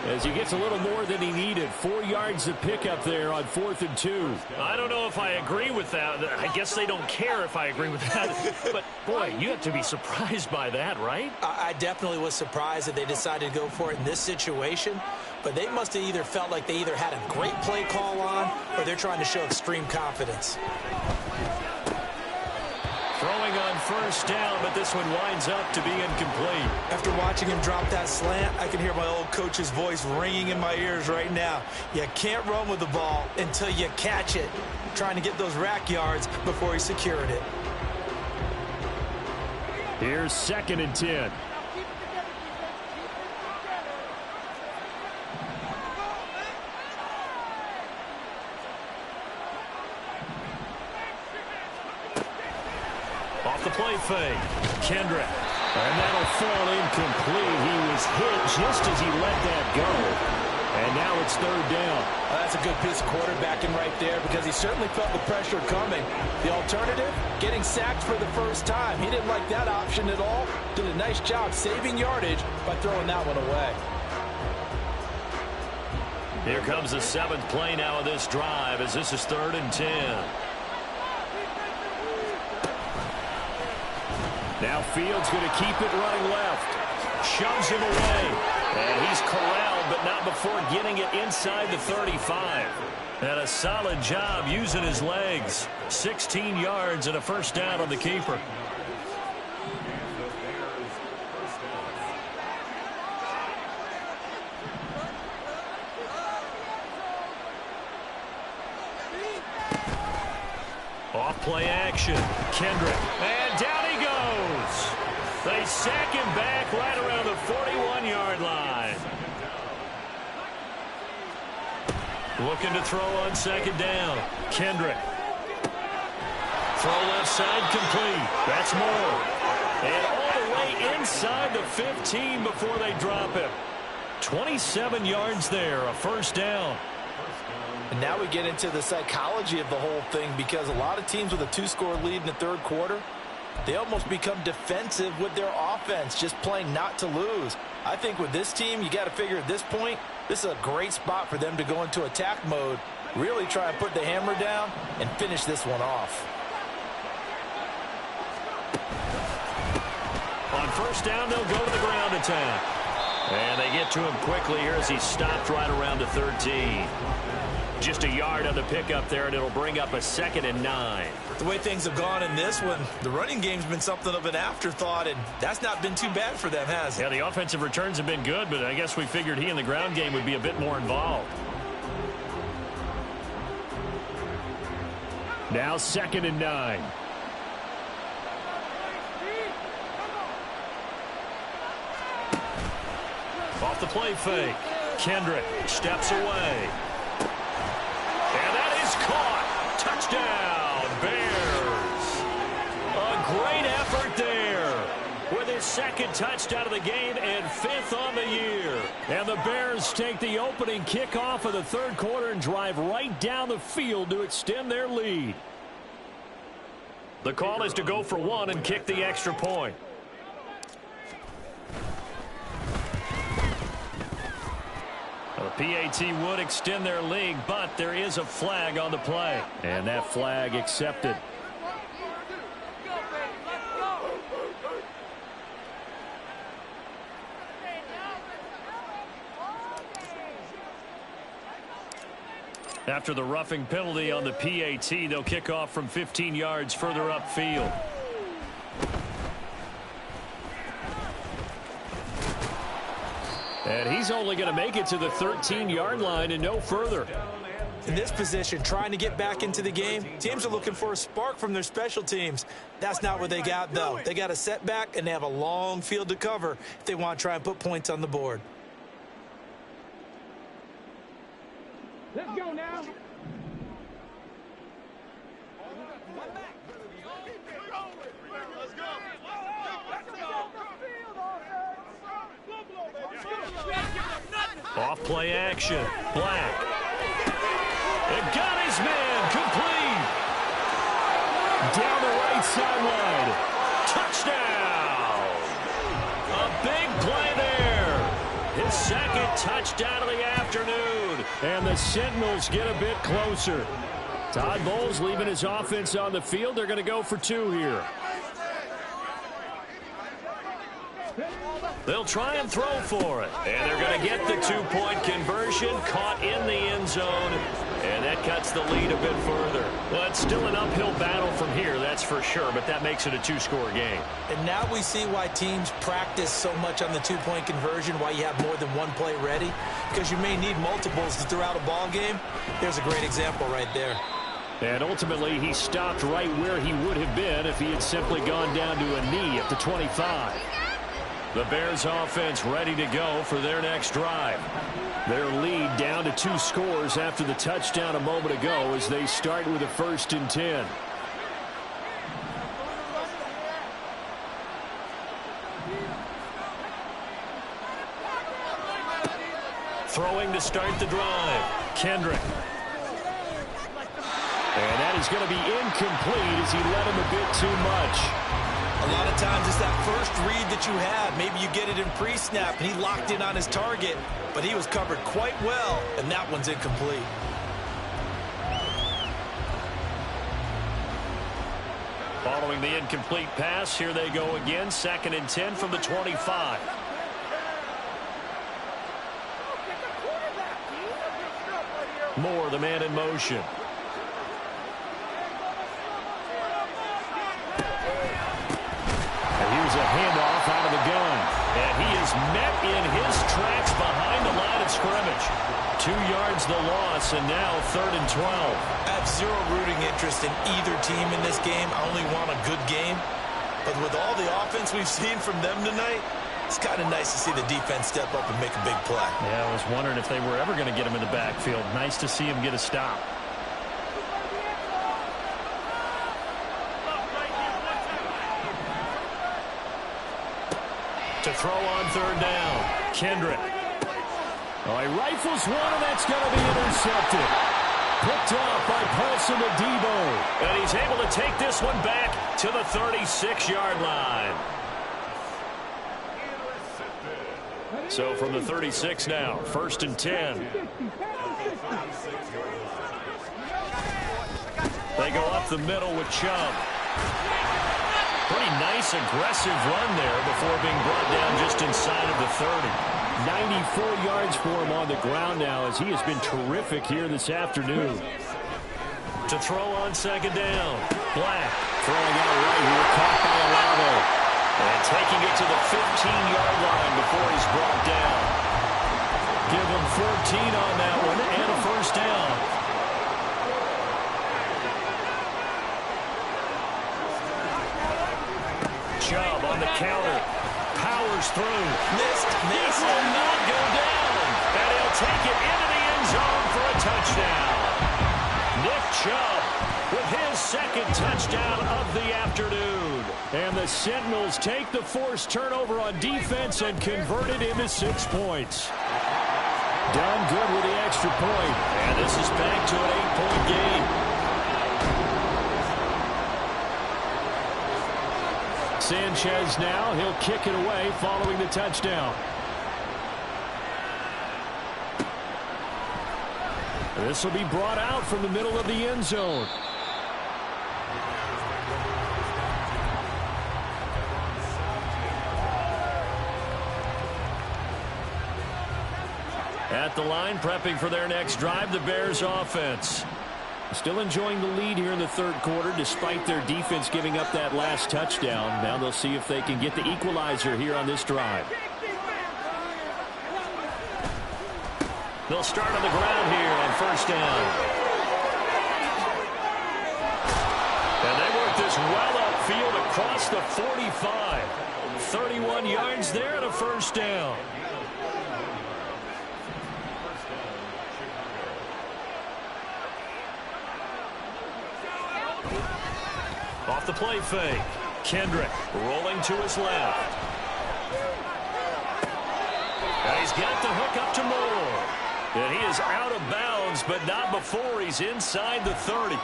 as he gets a little more than he needed. 4 yards to pick up there on 4th and 2. I don't know if I agree with that. I guess they don't care if I agree with that. But, boy, you have to be surprised by that, right? I definitely was surprised that they decided to go for it in this situation. But they must have either felt like they either had a great play call on or they're trying to show extreme confidence. Throwing on first down, but this one winds up to be incomplete. After watching him drop that slant, I can hear my old coach's voice ringing in my ears right now. You can't run with the ball until you catch it. Trying to get those rack yards before he secured it. Here's 2nd and 10. Off the play fake. Kendrick. And that'll fall incomplete. He was hit just as he let that go. And now it's 3rd down. Well, that's a good piece of quarterbacking right there because he certainly felt the pressure coming. The alternative, getting sacked for the first time. He didn't like that option at all. Did a nice job saving yardage by throwing that one away. Here comes the 7th play now of this drive as this is 3rd and 10. Now Fields going to keep it running left. Shoves him away. And he's corralled, but not before getting it inside the 35. And a solid job using his legs. 16 yards and a first down on the keeper. Off play action. Kendrick. And down he goes. They sack him back right around the 41-yard line. Looking to throw on 2nd down. Kendrick. Throw left side complete. That's more. And all the way inside the 15 before they drop him. 27 yards there, a first down. And now we get into the psychology of the whole thing because a lot of teams with a 2-score lead in the 3rd quarter, they almost become defensive with their offense, just playing not to lose. I think with this team, you got to figure at this point, this is a great spot for them to go into attack mode, really try and put the hammer down and finish this one off. On first down, they'll go to the ground attack. And they get to him quickly here as he stopped right around the 13. Just a yard on the pickup there, and it'll bring up a 2nd and 9. The way things have gone in this one, the running game's been something of an afterthought, and that's not been too bad for them, has it? Yeah, the offensive returns have been good, but I guess we figured he in the ground game would be a bit more involved. Now 2nd and 9. Off the play fake. Kendrick steps away. And that is caught. Touchdown, Bears. A great effort there with his 2nd touchdown of the game and 5th on the year. And the Bears take the opening kickoff of the 3rd quarter and drive right down the field to extend their lead. The call is to go for 1 and kick the extra point. The PAT would extend their lead, but there is a flag on the play. And that flag accepted. After the roughing penalty on the PAT, they'll kick off from 15 yards further upfield. And he's only going to make it to the 13-yard line and no further. In this position, trying to get back into the game, teams are looking for a spark from their special teams. That's not what they got, though. They got a setback, and they have a long field to cover if they want to try and put points on the board. Let's go now. Off play action. Black. It got his man complete. Down the right sideline. Touchdown! A big play there. His second touchdown of the afternoon. And the Sentinels get a bit closer. Todd Bowles leaving his offense on the field. They're going to go for 2 here. They'll try and throw for it. And they're going to get the 2-point conversion. Caught in the end zone. And that cuts the lead a bit further. Well, it's still an uphill battle from here, that's for sure. But that makes it a 2-score game. And now we see why teams practice so much on the 2-point conversion, why you have more than one play ready. Because you may need multiples to throw out a ball game. There's a great example right there. And ultimately, he stopped right where he would have been if he had simply gone down to a knee at the 25. The Bears offense ready to go for their next drive. Their lead down to 2 scores after the touchdown a moment ago as they start with a 1st and 10. Throwing to start the drive. Kendrick. And that is going to be incomplete as he led him a bit too much. A lot of times it's that first read that you have. Maybe you get it in pre-snap and he locked in on his target, but he was covered quite well, and that one's incomplete. Following the incomplete pass, here they go again. 2nd and 10 from the 25. Moore, the man in motion. Here's a handoff out of the gun. And he is met in his tracks behind the line of scrimmage. 2 yards the loss, and now 3rd and 12. I have zero rooting interest in either team in this game. I only want a good game. But with all the offense we've seen from them tonight, it's kind of nice to see the defense step up and make a big play. Yeah, I was wondering if they were ever going to get him in the backfield. Nice to see him get a stop. To throw on 3rd down. Kendrick. Oh, he rifles one, and that's going to be intercepted. Picked off by Paulson Adebo. And he's able to take this one back to the 36-yard line. So from the 36 now, 1st and 10. They go up the middle with Chubb. Pretty nice, aggressive run there before being brought down just inside of the 30. 94 yards for him on the ground now as he has been terrific here this afternoon. To throw on 2nd down. Black throwing out right here, caught by Olave. And taking it to the 15-yard line before he's brought down. Give him 14 on that one and a 1st down. Chubb on the counter. Powers through. Missed. He will not go down. And he'll take it into the end zone for a touchdown. Nick Chubb with his 2nd touchdown of the afternoon. And the Sentinels take the forced turnover on defense and convert it into 6 points. Done good with the extra point. And this is back to an 8-point game. Sanchez now, he'll kick it away following the touchdown. This will be brought out from the middle of the end zone. At the line, prepping for their next drive, the Bears offense. Still enjoying the lead here in the 3rd quarter despite their defense giving up that last touchdown. Now they'll see if they can get the equalizer here on this drive. They'll start on the ground here on 1st down. And they work this well upfield across the 45. 31 yards there and a 1st down. Off the play fake. Kendrick rolling to his left. And he's got the hook up to Moore. And he is out of bounds, but not before he's inside the 30.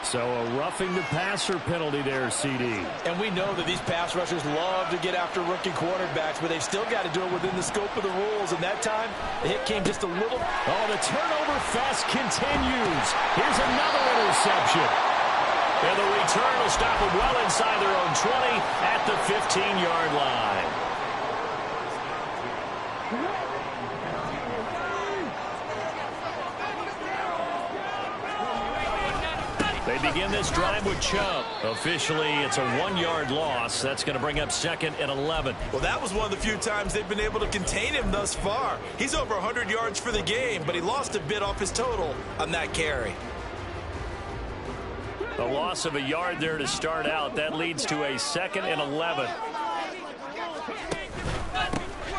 So a roughing the passer penalty there, CD. And we know that these pass rushers love to get after rookie quarterbacks, but they've still got to do it within the scope of the rules. And that time, the hit came just a little. Oh, the turnover fest continues. Here's another interception. And the return will stop them well inside their own 20 at the 15-yard line. They begin this drive with Chubb. Officially, it's a 1-yard loss. That's going to bring up 2nd and 11. Well, that was one of the few times they've been able to contain him thus far. He's over 100 yards for the game, but he lost a bit off his total on that carry. A loss of a yard there to start out. That leads to a 2nd and 11.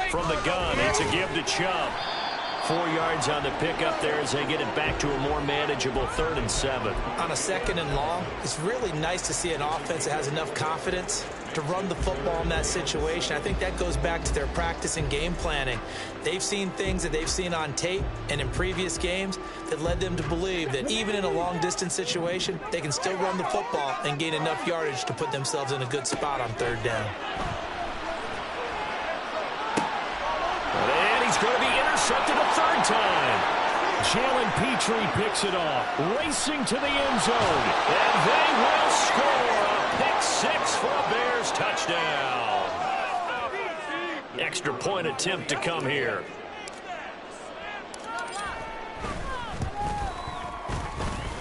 From the gun, it's a give to Chubb. 4 yards on the pickup there as they get it back to a more manageable 3rd and 7. On a 2nd and long, it's really nice to see an offense that has enough confidence to run the football in that situation. I think that goes back to their practice and game planning. They've seen things that they've seen on tape and in previous games that led them to believe that even in a long-distance situation, they can still run the football and gain enough yardage to put themselves in a good spot on 3rd down. And he's going to be intercepted a 3rd time. Jalen Petrie picks it off, racing to the end zone. And they will score a pick 6 for a Bears touchdown. Extra point attempt to come here.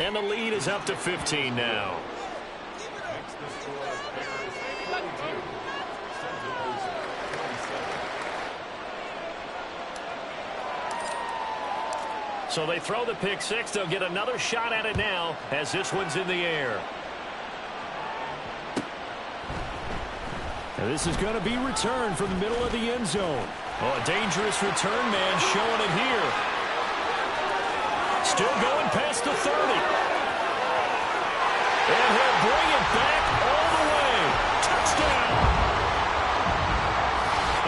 And the lead is up to 15 now. So they throw the pick 6. They'll get another shot at it now as this one's in the air. And this is going to be returned from the middle of the end zone. Oh, a dangerous return man showing it here. Still going past the 30. And he'll bring it back all the way. Touchdown.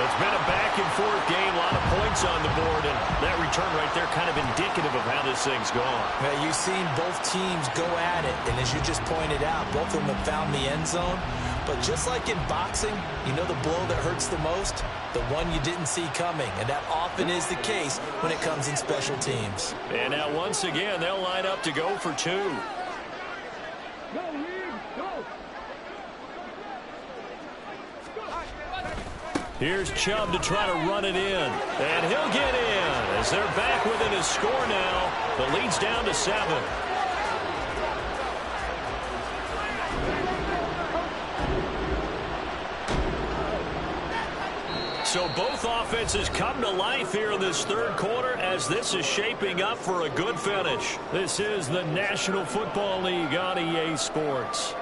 It's been a back-and-forth game, a lot of points on the board, and that return right there kind of indicative of how this thing's gone. Yeah, you've seen both teams go at it, and as you just pointed out, both of them have found the end zone. But just like in boxing, you know the blow that hurts the most? The one you didn't see coming, and that often is the case when it comes in special teams. And now once again, they'll line up to go for 2. Here's Chubb to try to run it in. And he'll get in as they're back within a score now. The lead's down to 7. So both offenses come to life here in this 3rd quarter as this is shaping up for a good finish. This is the National Football League on EA Sports.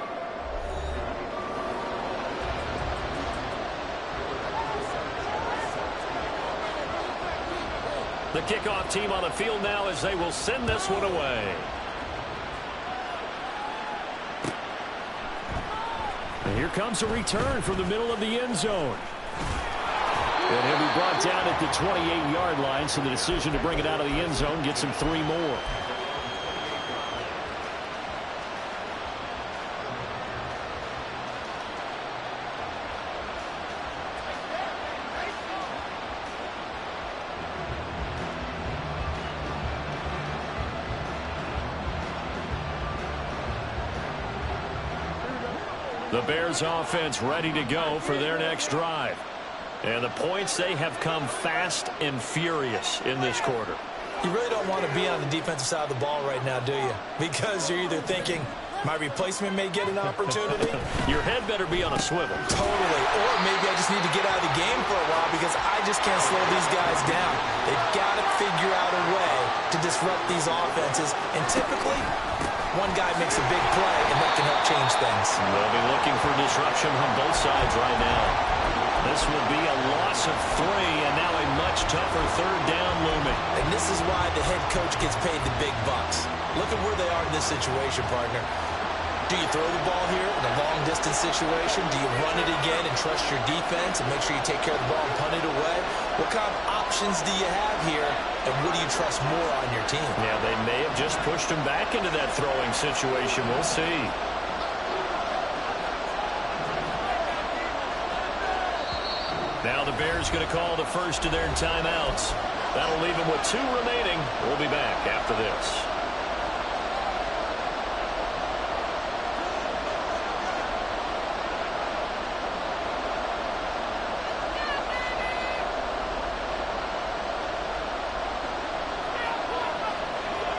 The kickoff team on the field now as they will send this one away. And here comes a return from the middle of the end zone. And he'll be brought down at the 28-yard line, so the decision to bring it out of the end zone gets him 3 more. The Bears offense ready to go for their next drive. And the points, they have come fast and furious in this quarter. You really don't want to be on the defensive side of the ball right now, do you? Because you're either thinking, my replacement may get an opportunity. Your head better be on a swivel. Totally. Or maybe I just need to get out of the game for a while because I just can't slow these guys down. They've got to figure out a way to disrupt these offenses. And typically, one guy makes a big play, and that can help change things. They'll be looking for disruption on both sides right now. This will be a loss of 3, and now a much tougher 3rd down looming. And this is why the head coach gets paid the big bucks. Look at where they are in this situation, partner. Do you throw the ball here in a long-distance situation? Do you run it again and trust your defense and make sure you take care of the ball and punt it away? What kind of options do you have here, and what do you trust more on your team? Yeah, they may have just pushed him back into that throwing situation. We'll see. Now the Bears going to call the first of their timeouts. That'll leave them with 2 remaining. We'll be back after this.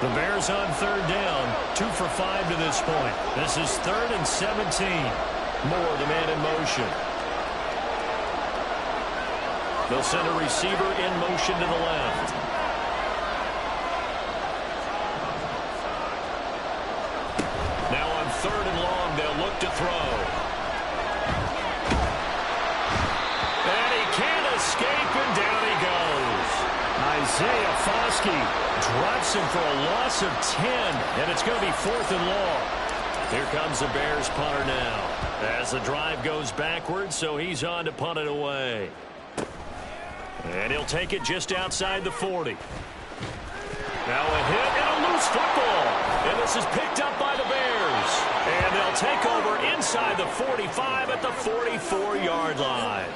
The Bears on 3rd down, 2 for 5 to this point. This is 3rd and 17. Moore, the man in motion. They'll send a receiver in motion to the left. Now on 3rd and long, they'll look to throw. And he can't escape, and down he goes. Isaiah Foskey drops him for a loss of 10, and it's going to be 4th and long. Here comes the Bears punter now. As the drive goes backwards, so he's on to punt it away. And he'll take it just outside the 40. Now a hit and a loose football. And this is picked up by the Bears. And they'll take over inside the 45 at the 44-yard line.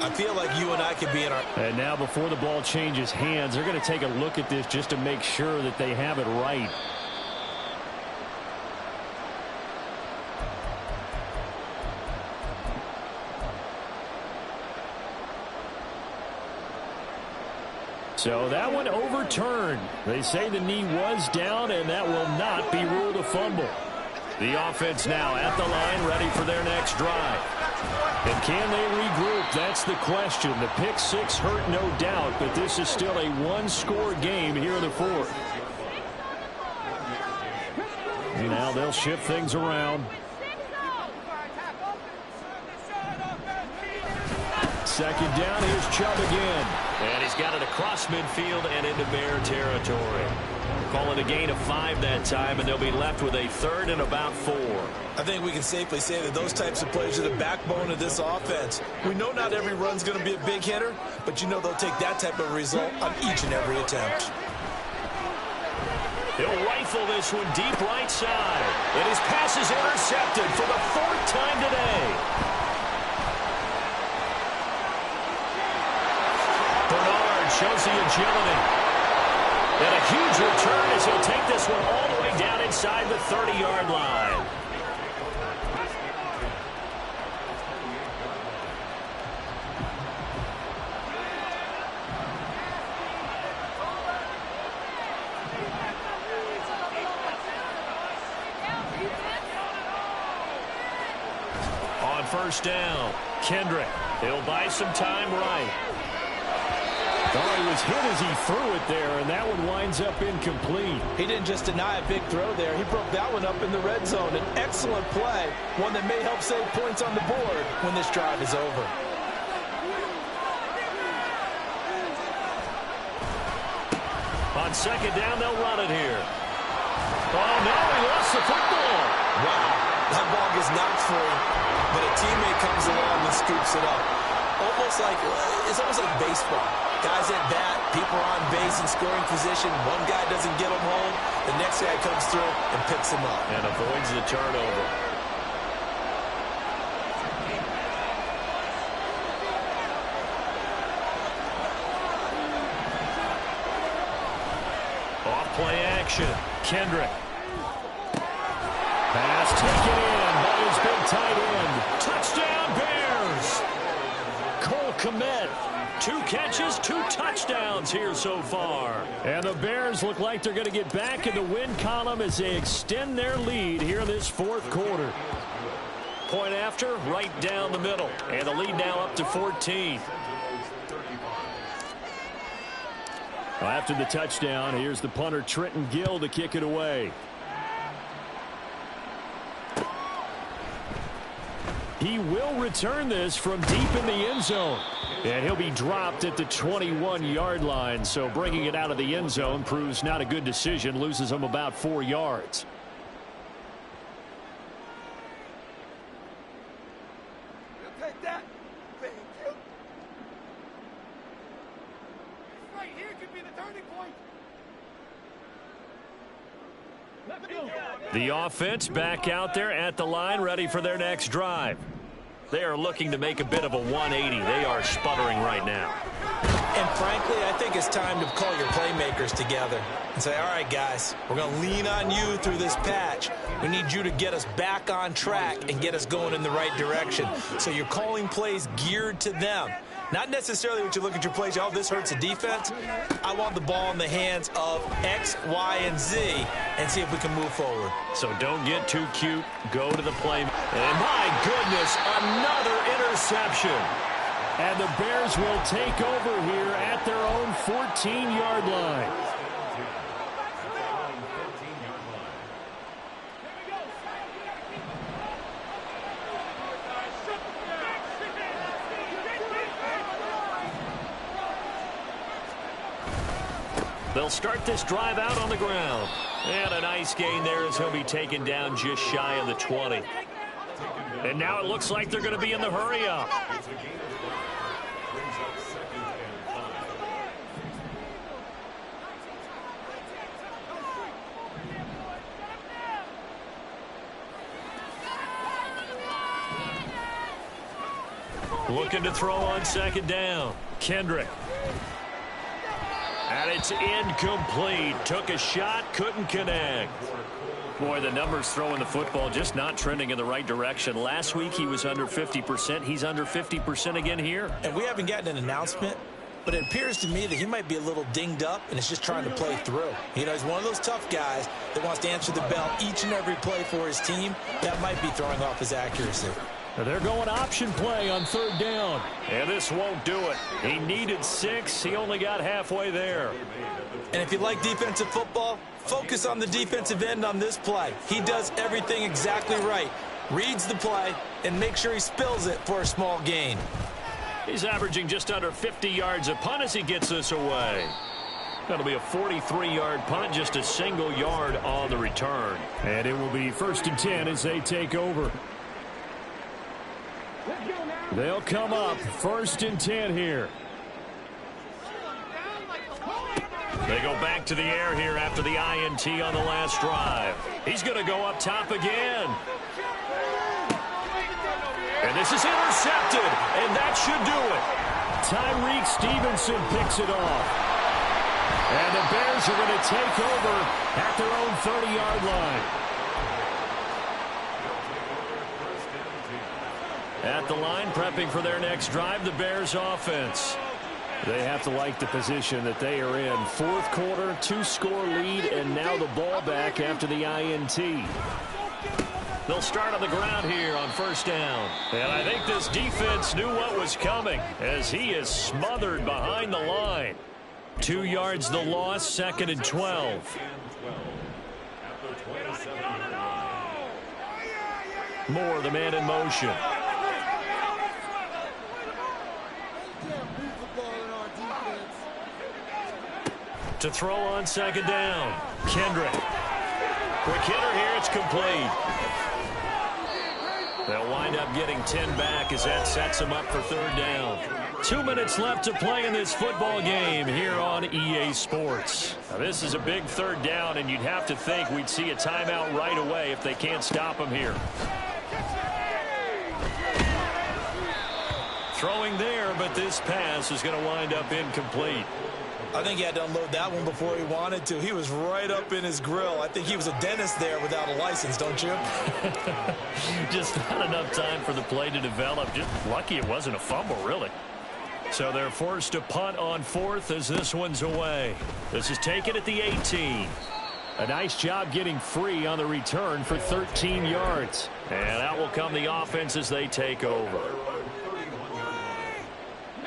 I feel like you and I could be in our... And now before the ball changes hands, they're going to take a look at this just to make sure that they have it right. So that one overturned. They say the knee was down, and that will not be ruled a fumble. The offense now at the line, ready for their next drive. And can they regroup? That's the question. The pick 6 hurt, no doubt, but this is still a 1-score game here in the 4th. And now they'll shift things around. 2nd down, here's Chubb again. And he's got it across midfield and into Bear territory. Call it a gain of 5 that time, and they'll be left with a 3rd and about 4. I think we can safely say that those types of plays are the backbone of this offense. We know not every run's going to be a big hitter, but you know they'll take that type of result on each and every attempt. He'll rifle this one deep right side. And his pass is intercepted for the 4th time today. Bernard shows the agility. And a huge return as he'll take this one all the way down inside the 30-yard line. On 1st down, Kendrick. He'll buy some time right. Oh, he was hit as he threw it there, and that one winds up incomplete. He didn't just deny a big throw there. He broke that one up in the red zone. An excellent play, one that may help save points on the board when this drive is over. On 2nd down, they'll run it here. Oh, no, he lost the football. Wow, that ball gets knocked free, but a teammate comes along and scoops it up. It's almost like baseball. Guys at bat, people are on base in scoring position. One guy doesn't get them home. The next guy comes through and picks him up. And avoids the turnover. Off play action. Kendrick. Pass taken in by his big tight end. Touchdown Bears! Cole Kmet. 2 catches, 2 touchdowns here so far. And the Bears look like they're going to get back in the win column as they extend their lead here in this 4th quarter. Point after, right down the middle. And the lead now up to 14. Well, after the touchdown, here's the punter Trenton Gill to kick it away. He will return this from deep in the end zone. And he'll be dropped at the 21-yard line. So bringing it out of the end zone proves not a good decision. Loses him about 4 yards. Take that. Thank you. Right here could be the turning point. The offense back out there at the line, ready for their next drive. They are looking to make a bit of a 180. They are sputtering right now. And frankly, I think it's time to call your playmakers together and say, all right, guys, we're going to lean on you through this patch. We need you to get us back on track and get us going in the right direction. So you're calling plays geared to them. Not necessarily what you look at your plays, oh, this hurts the defense. I want the ball in the hands of X, Y, and Z and see if we can move forward. So don't get too cute. Go to the play. And my goodness, another interception. And the Bears will take over here at their own 14-yard line. They'll start this drive out on the ground. And a nice gain there as he'll be taken down just shy of the 20. And now it looks like they're going to be in the hurry-up. Looking to throw on second down. Kendrick. And it's incomplete. Took a shot, couldn't connect. Boy, the numbers throwing the football just not trending in the right direction. Last week he was under 50%. He's under 50% again here. And we haven't gotten an announcement, but it appears to me that he might be a little dinged up and is just trying to play through. You know, he's one of those tough guys that wants to answer the bell each and every play for his team. That might be throwing off his accuracy. They're going option play on third down. And this won't do it. He needed 6. He only got halfway there. And if you like defensive football, focus on the defensive end on this play. He does everything exactly right. Reads the play and makes sure he spills it for a small gain. He's averaging just under 50 yards a punt as he gets this away. That'll be a 43-yard punt, just a single yard on the return. And it will be 1st and 10 as they take over. They'll come up 1st and 10 here. They go back to the air here after the INT on the last drive. He's going to go up top again. And this is intercepted, and that should do it. Tyreek Stevenson picks it off. And the Bears are going to take over at their own 30-yard line. At the line, prepping for their next drive, the Bears offense. They have to like the position that they are in. 4th quarter, 2-score lead, and now the ball back after the INT. They'll start on the ground here on 1st down. And I think this defense knew what was coming as he is smothered behind the line. 2 yards the loss, 2nd and 12. Moore, the man in motion. To throw on 2nd down. Kendrick. Quick hitter here, it's complete. They'll wind up getting 10 back as that sets them up for 3rd down. 2 minutes left to play in this football game here on EA Sports. Now this is a big 3rd down, and you'd have to think we'd see a timeout right away if they can't stop them here. Throwing there, but this pass is going to wind up incomplete. I think he had to unload that one before he wanted to. He was right up in his grill. I think he was a dentist there without a license, don't you? Just not enough time for the play to develop. Just lucky it wasn't a fumble, really. So they're forced to punt on 4th as this one's away. This is taken at the 18. A nice job getting free on the return for 13 yards. And out will come the offense as they take over.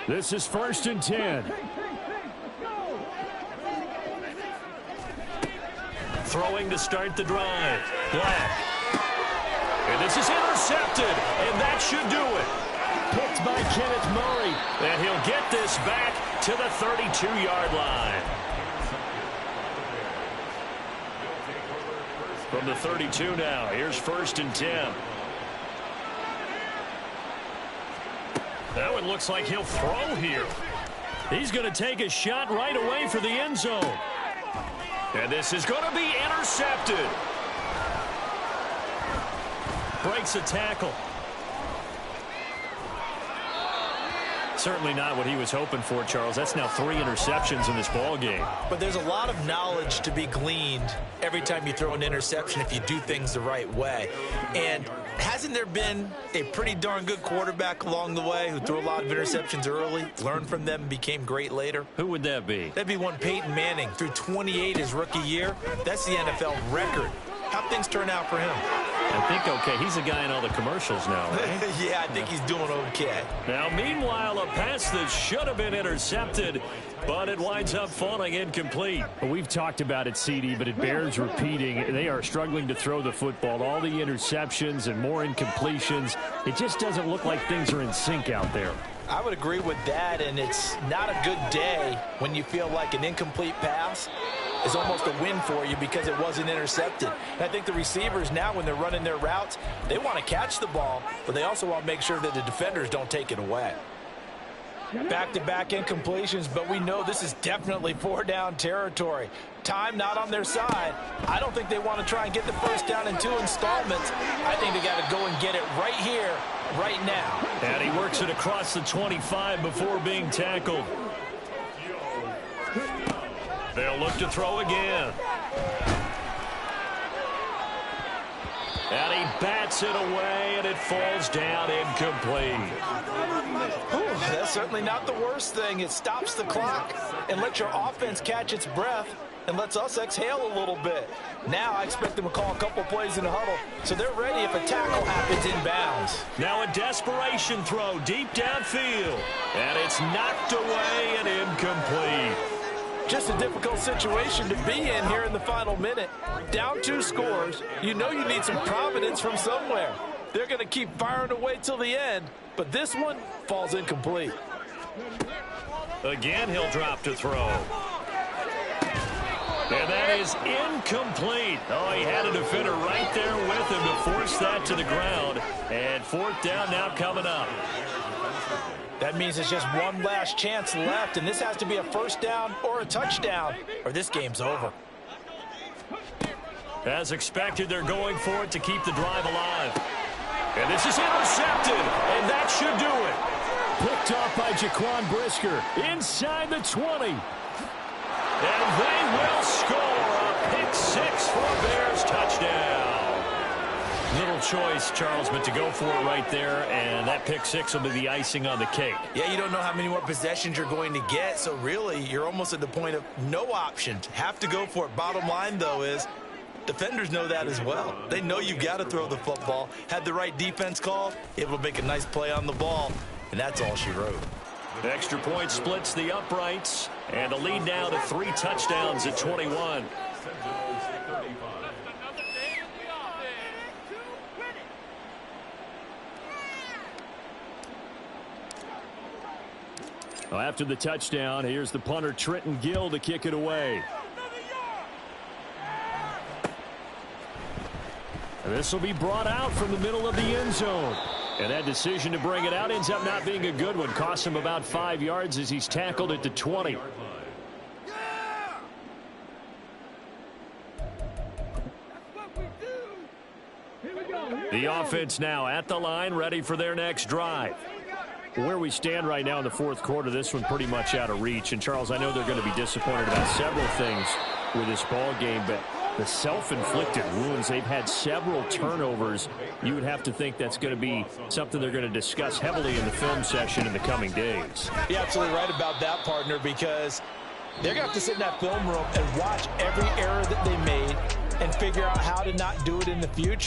This is 1st and 10. Throwing to start the drive. Black. And this is intercepted, and that should do it. Picked by Kenneth Murray, and he'll get this back to the 32-yard line. From the 32 now, here's 1st and 10. That one looks like he'll throw here. He's going to take a shot right away for the end zone. And this is going to be intercepted. Breaks a tackle. Certainly not what he was hoping for, Charles. That's now 3 interceptions in this ball game. But there's a lot of knowledge to be gleaned every time you throw an interception if you do things the right way. And hasn't there been a pretty darn good quarterback along the way who threw a lot of interceptions early, learned from them, and became great later? Who would that be? That'd be one Peyton Manning. Threw 28 his rookie year. That's the NFL record. How'd things turn out for him? I think okay. He's a guy in all the commercials now, right? Yeah, I think he's doing okay. Now, meanwhile, a pass that should have been intercepted, but it winds up falling incomplete. Well, we've talked about it, CD, but it bears repeating. They are struggling to throw the football. All the interceptions and more incompletions. It just doesn't look like things are in sync out there. I would agree with that, and it's not a good day when you feel like an incomplete pass is almost a win for you because it wasn't intercepted. And I think the receivers now, when they're running their routes, they want to catch the ball, but they also want to make sure that the defenders don't take it away. Back-to-back incompletions, but we know this is definitely 4-down territory. Time not on their side. I don't think they want to try and get the first down in 2 installments. I think they got to go and get it right here, right now. And he works it across the 25 before being tackled. They'll look to throw again. And he bats it away, and it falls down incomplete. Ooh, that's certainly not the worst thing. It stops the clock and lets your offense catch its breath and lets us exhale a little bit. Now I expect them to call a couple plays in the huddle, so they're ready if a tackle happens inbounds. Now a desperation throw deep downfield, and it's knocked away and incomplete. Just a difficult situation to be in here in the final minute. Down 2 scores. You know you need some providence from somewhere. They're going to keep firing away till the end, but this one falls incomplete. Again, he'll drop to throw. And that is incomplete. Oh, he had a defender right there with him to force that to the ground. And 4th down now coming up. That means it's just one last chance left, and this has to be a first down or a touchdown, or this game's over. As expected, they're going for it to keep the drive alive. And this is intercepted, and that should do it. Picked off by Jaquan Brisker inside the 20. And they will score a pick 6 for a Bears touchdown. Little choice, Charles, but to go for it right there, and that pick 6 will be the icing on the cake. Yeah, you don't know how many more possessions you're going to get, so really you're almost at the point of no options. Have to go for it. Bottom line, though, is defenders know that as well. They know you've got to throw the football. Had the right defense call, able to make a nice play on the ball, and that's all she wrote. Extra point splits the uprights, and the lead now to 3 touchdowns at 21. Well, after the touchdown, here's the punter Trenton Gill to kick it away. And this will be brought out from the middle of the end zone. And that decision to bring it out ends up not being a good one. Costs him about 5 yards as he's tackled at the 20. The offense now at the line, ready for their next drive. Where we stand right now in the 4th quarter, this one pretty much out of reach. And, Charles, I know they're going to be disappointed about several things with this ball game, but the self-inflicted wounds, they've had several turnovers. You would have to think that's going to be something they're going to discuss heavily in the film session in the coming days. You're absolutely right about that, partner, because they're going to have to sit in that film room and watch every error that they made and figure out how to not do it in the future.